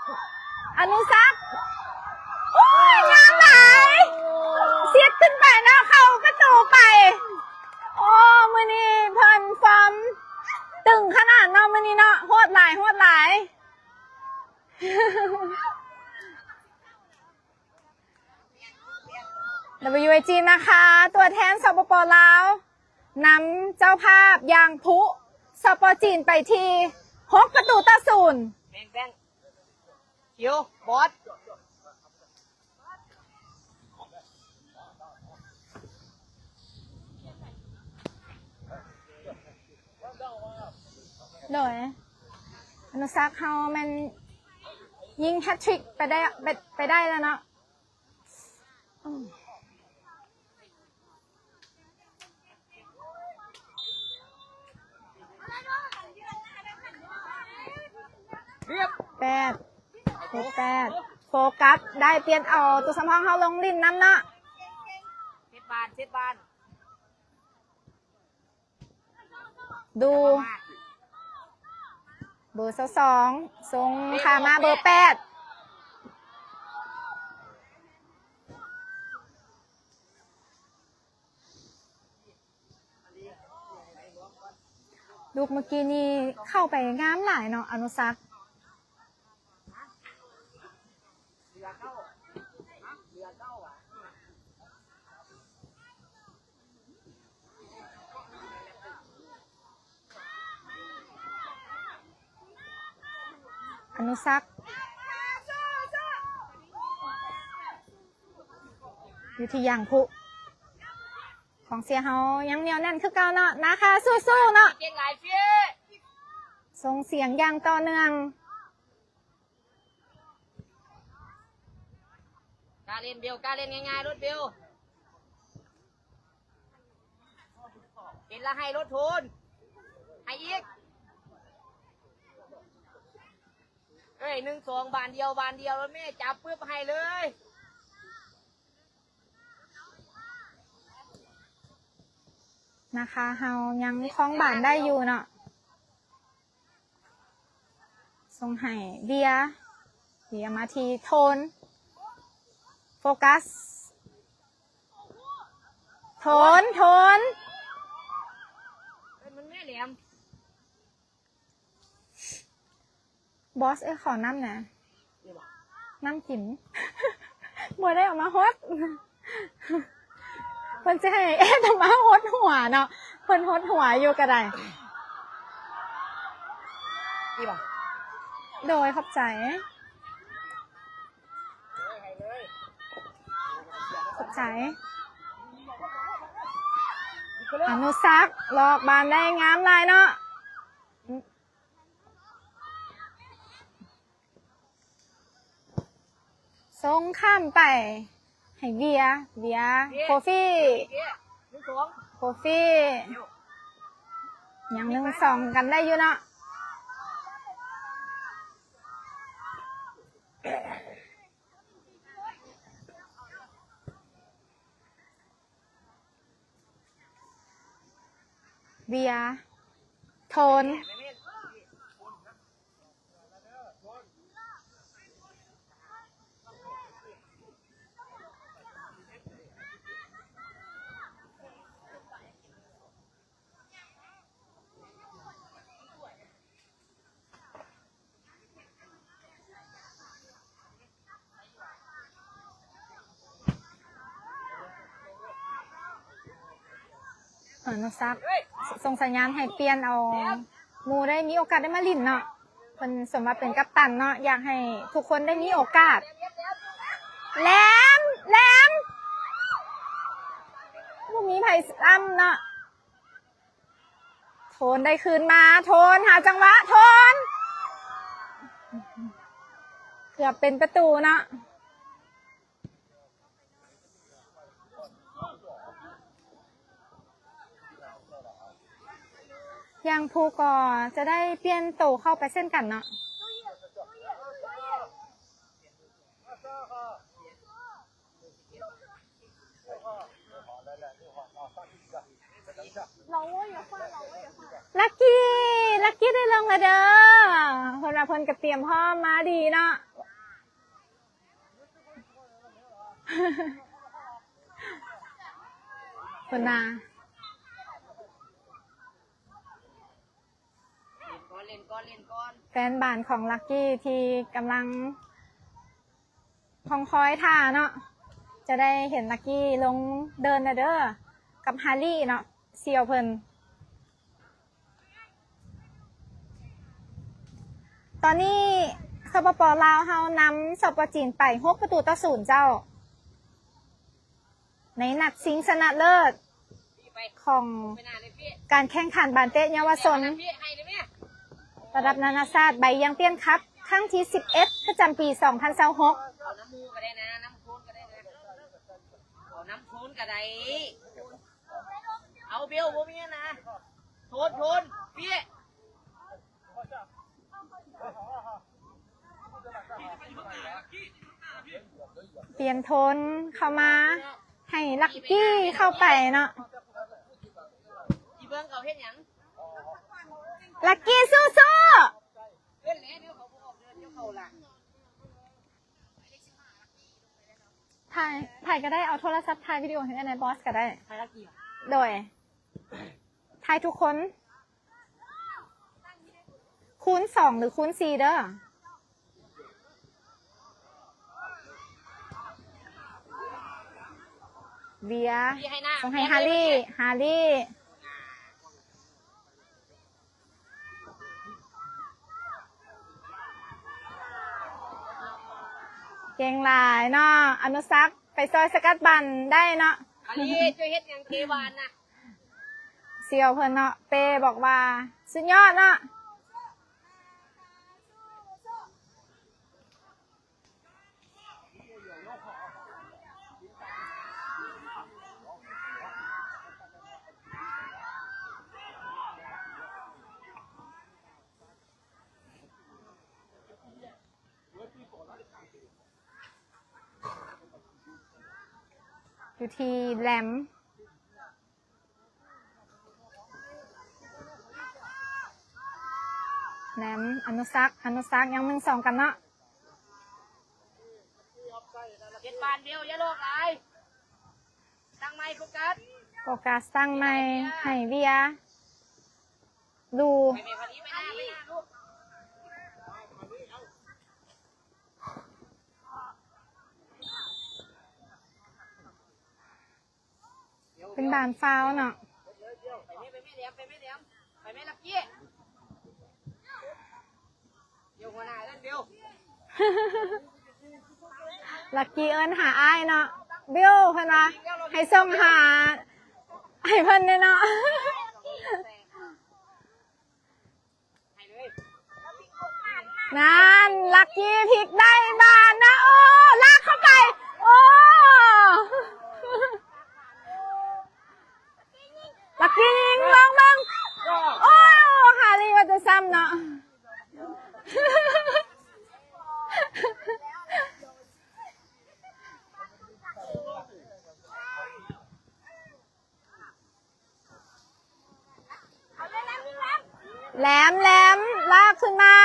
โอ้ยงามหลายเสียดขึ้นไปนะเข้าประตูไปโอ้มื้อนี้เพิ่นฟอร์ม ตึงขนาดเนาะมื้อนี้เนาะโหดหลายโหดหลาย WAG นะคะ ตัวแทนสปปลาวนำเจ้าภาพยางพุสปจีนไปที่6-0แบงแบงคิวบอส โดยอนุสักเฮามันยิงแฮตทริกไปได้แล้วเนาะ8 โฟกัสได้เปลี่ยนเอาตัวสำรองเฮาลงลิ้นน้ำเนาะเช็ดบาน ดูเบอร์2ทรงขามาเบอร์8ลูกเมื่อกี้นี้เข้าไปงามหลายเนาะอนุสักอนุสักอยู่ที่ยางพุของเสียเฮายังเหนียวแน่นคือเก่าเนาะนะคะสู้ๆเนาะ เก่งหลายพี่ ส่งเสียงอย่างต่อเนื่อง กล้าเล่นเบลกล้าเล่นง่ายๆรถเบลเห็นละให้รถทุนให้อีกเอ้ย1-2บานเดียวแล้วแม่จับปึ๊บให้เลย นะคะเฮายังคล้องบ้านได้อยู่เนาะส่งให้เบียร์มาทีโทนโฟกัสโทนมันแม่แหลม บอสขอน้ำนะน้ำกิน บัวได้ออกมาฮดเพิ่นจะให้ทำมาฮดหัวเนาะเพิ่นฮดหัวอยู่ก็ได้ นี่ป่ะ โดยขอบใจอนุสักหลอกบานได้งามลายเนาะส่งข้ามไปให้เบียร์โคฟี่ยัง1-2กันได้อยู่เนาะเบียร์โทนอนุสักส่งสัญญาณให้เปลี่ยนเอาหมูได้มีโอกาสได้มาลิ้นเนาะเพิ่นสมมาเป็นกัปตันเนาะอยากให้ทุกคนได้มีโอกาสแหลมบ่มีไผซ้ำเนาะโทนได้คืนมาโทนหาจังหวะโทนเกือบเป็นประตูเนาะยังภูก่อจะได้เปลี่ยนโตเข้าไปเส้นกันเนาะลักกี้ได้ลงแล้วเด้อคนละคนกับเตรียมพ่อมาดีเนาะคนนา ล่นก่อนเล่นก่อน แฟนบ้านของลักกี้ที่กำลังคอยท่าเนาะจะได้เห็นลักกี้ลงเดินนะเด้อกับฮาร์รี่เนาะเซียวเพิ่นตอนนี้สปป.ลาวเฮานำสปป.จีนไป6-0เจ้าในนัดชิงชนะเลิศ พี่ไป ของ ไปหน้าเลยพี่ การแข่งขันบานเตะเยาวชน พี่ให้เลยแม่ ระดับนานาชาติใบยังเตี้ยนครับครั้งที่11ประจำปี2026 เอาน้ำมูก็ได้นะน้ำโคลนก็ได้นะเอาน้ำโคลนก็ได้เอาเบลบ่มีนะโทนพี่ เปลี่ยนโทนเข้ามาให้ลักกี้เข้าไปเนาะ อีเบิ้งเขาเฮ็ดหยัง ลักกี้สู้ เล่นแล้วเดี๋ยวเขาบ่ออกเดินเดี๋ยวเขาล่ะ ๆถ่ายก็ได้เอาโทรศัพท์ถ่ายวิดีโอให้ในบอสก็ได้ ใครลักกี้ โดยถ่ายทุกคนคูณ2หรือคูณ4เด้อเบียร์ พี่ให้หน้า ส่งให้ฮาร์รี่เก่งหลายเนาะอนุสักษ์ไปซอยสกัดบันได้เนาะ ฮาร์รี่ช่วยเฮ็ดหยังเควานนะ เซียวเพิ่นเนาะเป้บอกว่าสุดยอดเนาะอยู่ที่แหลมอนุสักษ์ยัง1-2กันเนาะ เฮ็ดบานเดียวอย่าโลกหลายตั้งไมค์โฟกัส โอกาสตั้งไม่ให้เวียดู ไปแม่พอดีไปหน้าลูก เป็นบานฟาวเนาะ ไปแม่แหลมไปแม่ลักกี้เดี๋ยวหัวหน้าเล่นเดียว ลักกี้เอิญหาอ้ายเนาะเบี้ยวเพิ่นว่าให้ส่งหาให้เพิ่นเนี่ยเนาะ ให้เลย นั่นลักกี้พลิกได้บานนะโอ้ลากเข้าไปโอ้ลักกี้ยิงลองมึงโอ้ฮารี่ว่าจะซ้ำเนาะ แหลมลากขึ้นมา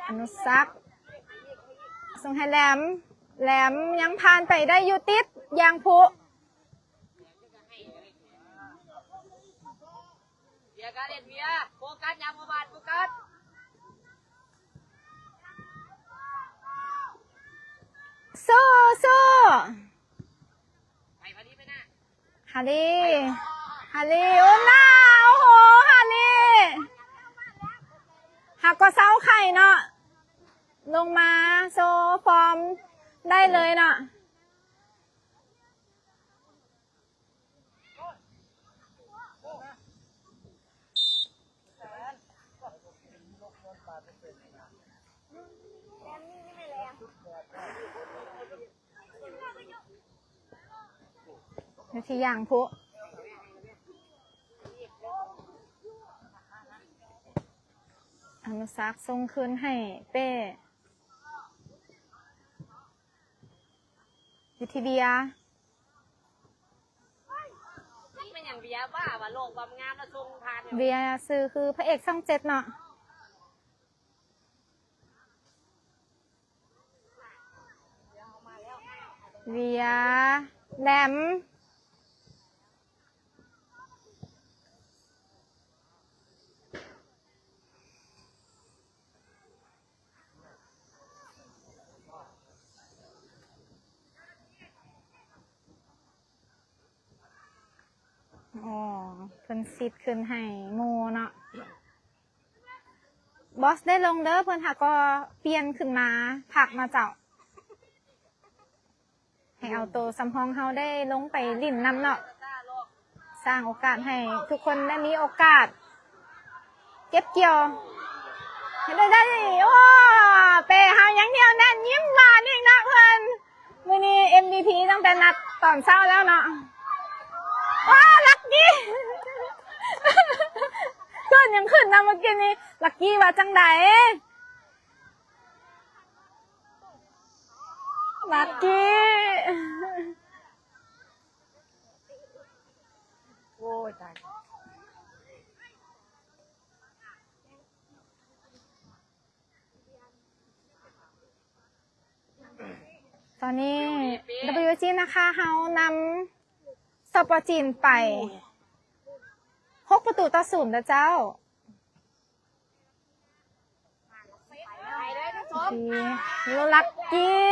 อนุสักษ์ส่งให้แหลมยังผ่านไปได้อยู่ติดยางพุ เบียร์การเล่นเบียร์โฟกัสยามโมบานโฟกัส สู้ ไปพอดีไปหน้า ฮารี่โอ้น้าโอ้โหฮารี่หักก็เศร้าไข่เนาะลงมาโซฟอร์มได้เลยเนาะอยู่ที่ยางพุอนุสักษ์ส่งคืนให้เป้อยู่ที่เบียร์ นี่มันอย่างเบียร์บ้าว่าโลกความงามแล้วทรงทาน เบียร์ซื้อคือพระเอกช่อง7เนาะ เวียแหลมอ๋อเพิ่นซิดขึ้นให้โมเนาะบอสได้ลงเด้อเพิ่นหาก็เปลี่ยนขึ้นมาผักมาเจ้าให้เอาตัวสำรองเฮาได้ลงไปลิ่นน้ำเนาะสร้างโอกาสให้ทุกคนได้มีโอกาส เก็บเกี่ยวให้ได้โอ้เป้เฮายังเหนียวแน่นยิ้มหวานอีกนะเพิ่นมื้อนี้ MVP ตั้งแต่นัดตอนเช้าแล้วเนาะว้าลักกี้ ขึ้นยังขึ้นนะเมื่อกี้นี้ลักกี้ว่าจังไดลักกี้ โอ้ยตาย ตอนนี้ WG นะคะเฮานำสปอร์จีนไป6-0นะเจ้า ไปเลยนะสม ดีลักกี้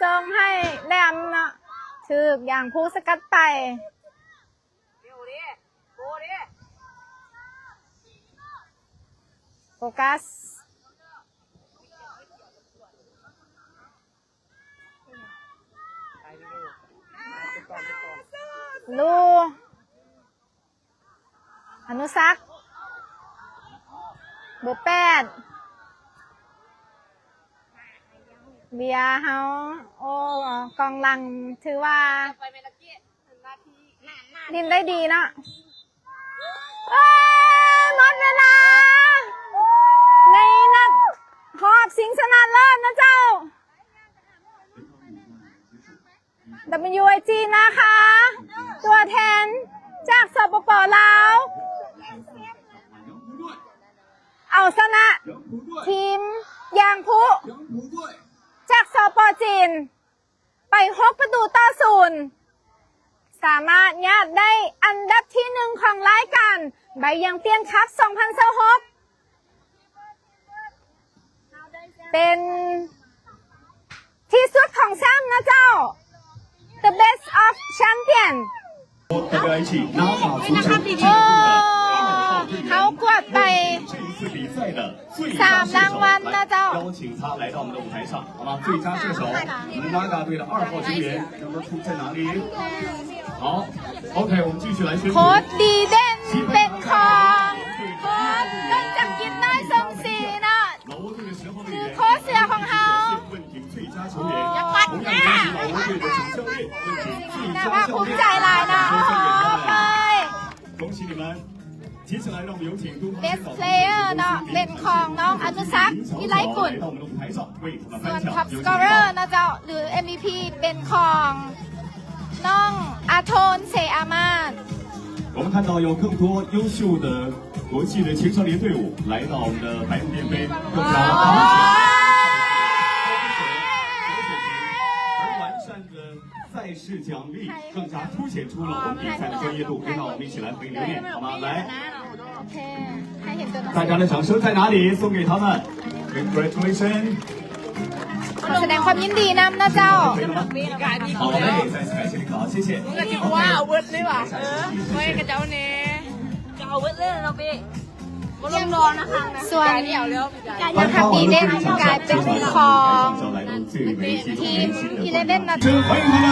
ส่งให้แหลมเนาะถึกอย่างผู้สกัดไป เร็วดิโกดิ โฟกัส ลูอนุสักษ์บุแปดเบียร์เฮาโอ้กองหลังถือว่า ไปเมลักกี้1 นาทีนาน ดินได้ดีเนาะเอ้ยหมดเวลา ในนัดหอบสิงชนะเลิศนะเจ้า WIG นะคะ ตัวแทนจากสปป.ลาว เอาชนะทีมยางพุจากสปป.จีนไป6-0 สามารถญาติได้อันดับที่ 1 ของรายการใบยังเตี้ยนคัพ 2026 เป็นที่สุดของแชมป์นะเจ้า The best of champion WIG 拿法足球โอ้เขากวดไป这一次比赛的最佳3รางวัลนะเจ้า 邀请他来到我们的舞台上，好吗？最佳射手，我们拉嘎队的2号球员，让他出在哪里？好，OK，我们继续来宣布。 โค้ดดีเด่นเป็นของโค้ดต้นจากกินน้อยสมศรีเนาะ 老挝队的10号队员， โค้ชเสือของเขา 问鼎最佳球员， อย่าปัด 同 ห 样 น้า 恭喜老挝队的总教练问鼎最 แต่ 佳 ว่า 教 ภูมิ 练， ใจหลายนะ 说 โอ้ 声给 ไป 他们，恭喜你们！接下来让我们有请东方 best player เนาะเป็นของน้องอนุสักษ์วิไลกุล 来到我们的舞台上为他们 ส่วน 颁 top 奖。有请 scorer นะเจ้า หรือ MVP เป็นของน้องอาโทนเซอามาด 我们看到有更多优秀的国际的青少年队伍来到我们的百慕电杯，更加彰显而完善的赛事奖励，更加凸显出了我们比赛的专业度。别让我们一起来回应留言，好吗？来， โอเค ให้เห็นตัวหนัง 大 สือ 家的掌声在哪里？送给他们 ，Congratulations！ ขอแสดงความยินดีนำนะเจ้า 可以了吗？好嘞，再次感谢领导，谢谢。 ก็จะว่าอาวุธเลยว่ะเฮ้ยกระเจ้าเนี่ยจะอาวุธเล่นเราพี่ก็ลงนอนนะคะ ส่วน เดี๋ยวเร็ว นะครับดีเด่นกลายเป็นของทีมอีเลเว่นนะ 真欢迎他们！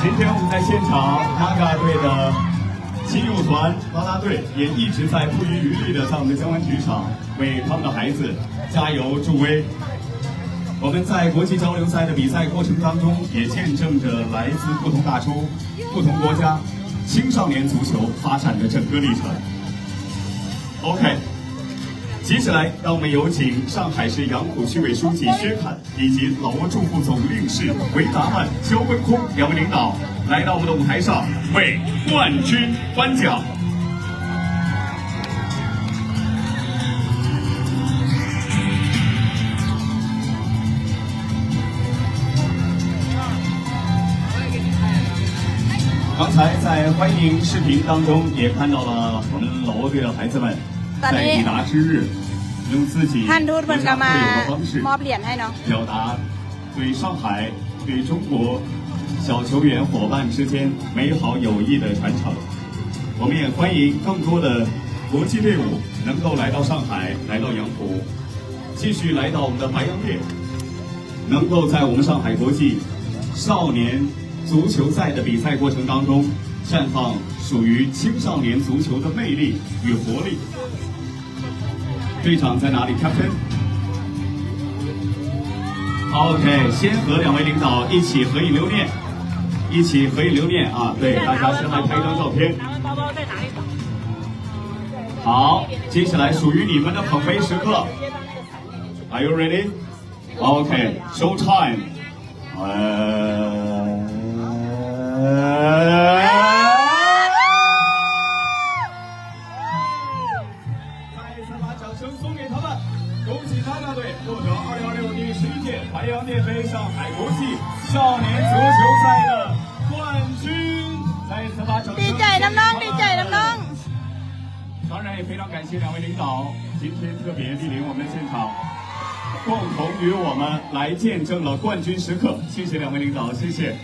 今天我们在现场，拉嘎队的亲友团啦啦队也一直在不遗余力的在我们的江湾体育场为他们的孩子加油助威。我们在国际交流赛的比赛过程当中，也见证着来自不同大洲、不同国家青少年足球发展的整个历程。OK。接下来，让我们有请上海市杨浦区委书记薛侃以及老挝驻沪总领事韦达曼、肖文空两位领导来到我们的舞台上，为冠军颁奖。刚才在欢迎视频当中也看到了我们老挝队的孩子们在抵达之日，用自己 ท่านทูตเพิ่นก็มา 的方式 มอบเหรียญให้เนาะ 表达对上海、对中国小球员伙伴之间美好友谊的传承。我们也欢迎更多的国际队伍能够来到上海，来到杨浦，继续来到我们的白洋淀，能够在我们上海国际少年足球赛的比赛过程当中，绽放属于青少年足球的魅力与活力。队长在哪里 ？Captain。OK， 先和两位领导一起合影留念，一起合影留念啊！对，大家先来拍一张照片。好，接下来属于你们的捧杯时刻。Are you ready? OK, show time. 再一次把掌声送给他们，恭喜他大队获得2026第11届白洋淀杯上海国际少年足球赛的冠军。再一次把掌声。 ดีใจน้ำน้องดีใจน้ำน้อง 当然也非常感谢两位领导今天特别莅临我们的现场，共同与我们来见证了冠军时刻。谢谢两位领导，谢谢。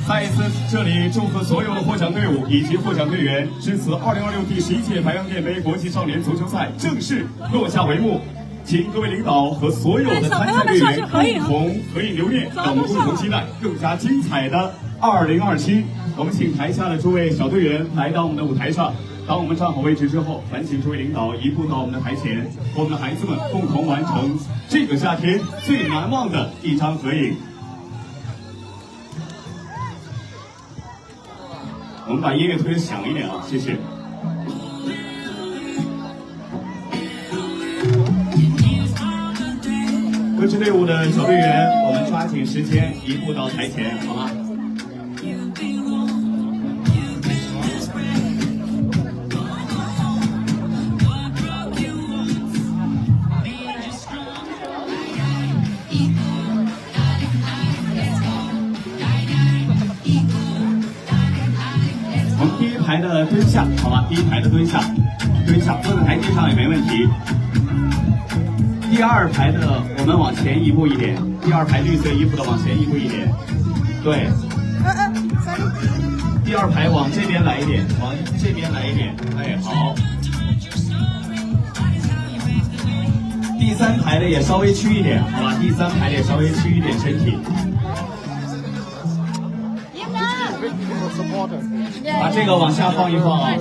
再一次这里祝贺所有的获奖队伍以及获奖队员，至此2026第11届白洋淀杯国际少年足球赛正式落下帷幕。请各位领导和所有的参赛队员共同合影留念，让我们共同期待更加精彩的2027。我们请台下的诸位小队员来到我们的舞台上。 当我们站好位置之后，烦请诸位领导移步到我们的台前，和我们的孩子们共同完成这个夏天最难忘的一张合影。我们把音乐推得响一点啊，谢谢。各支队伍的小队员，我们抓紧时间移步到台前，好吗？ 我们第一排的蹲下，好吧？第一排的蹲下，坐在台阶上也没问题。第二排的我们往前一步一点，第二排绿色衣服的往前一步一点，对。第二排往这边来一点，往这边来一点，哎，好。第三排的也稍微屈一点，好吧？第三排的也稍微屈一点身体。 把这个往下放一放啊！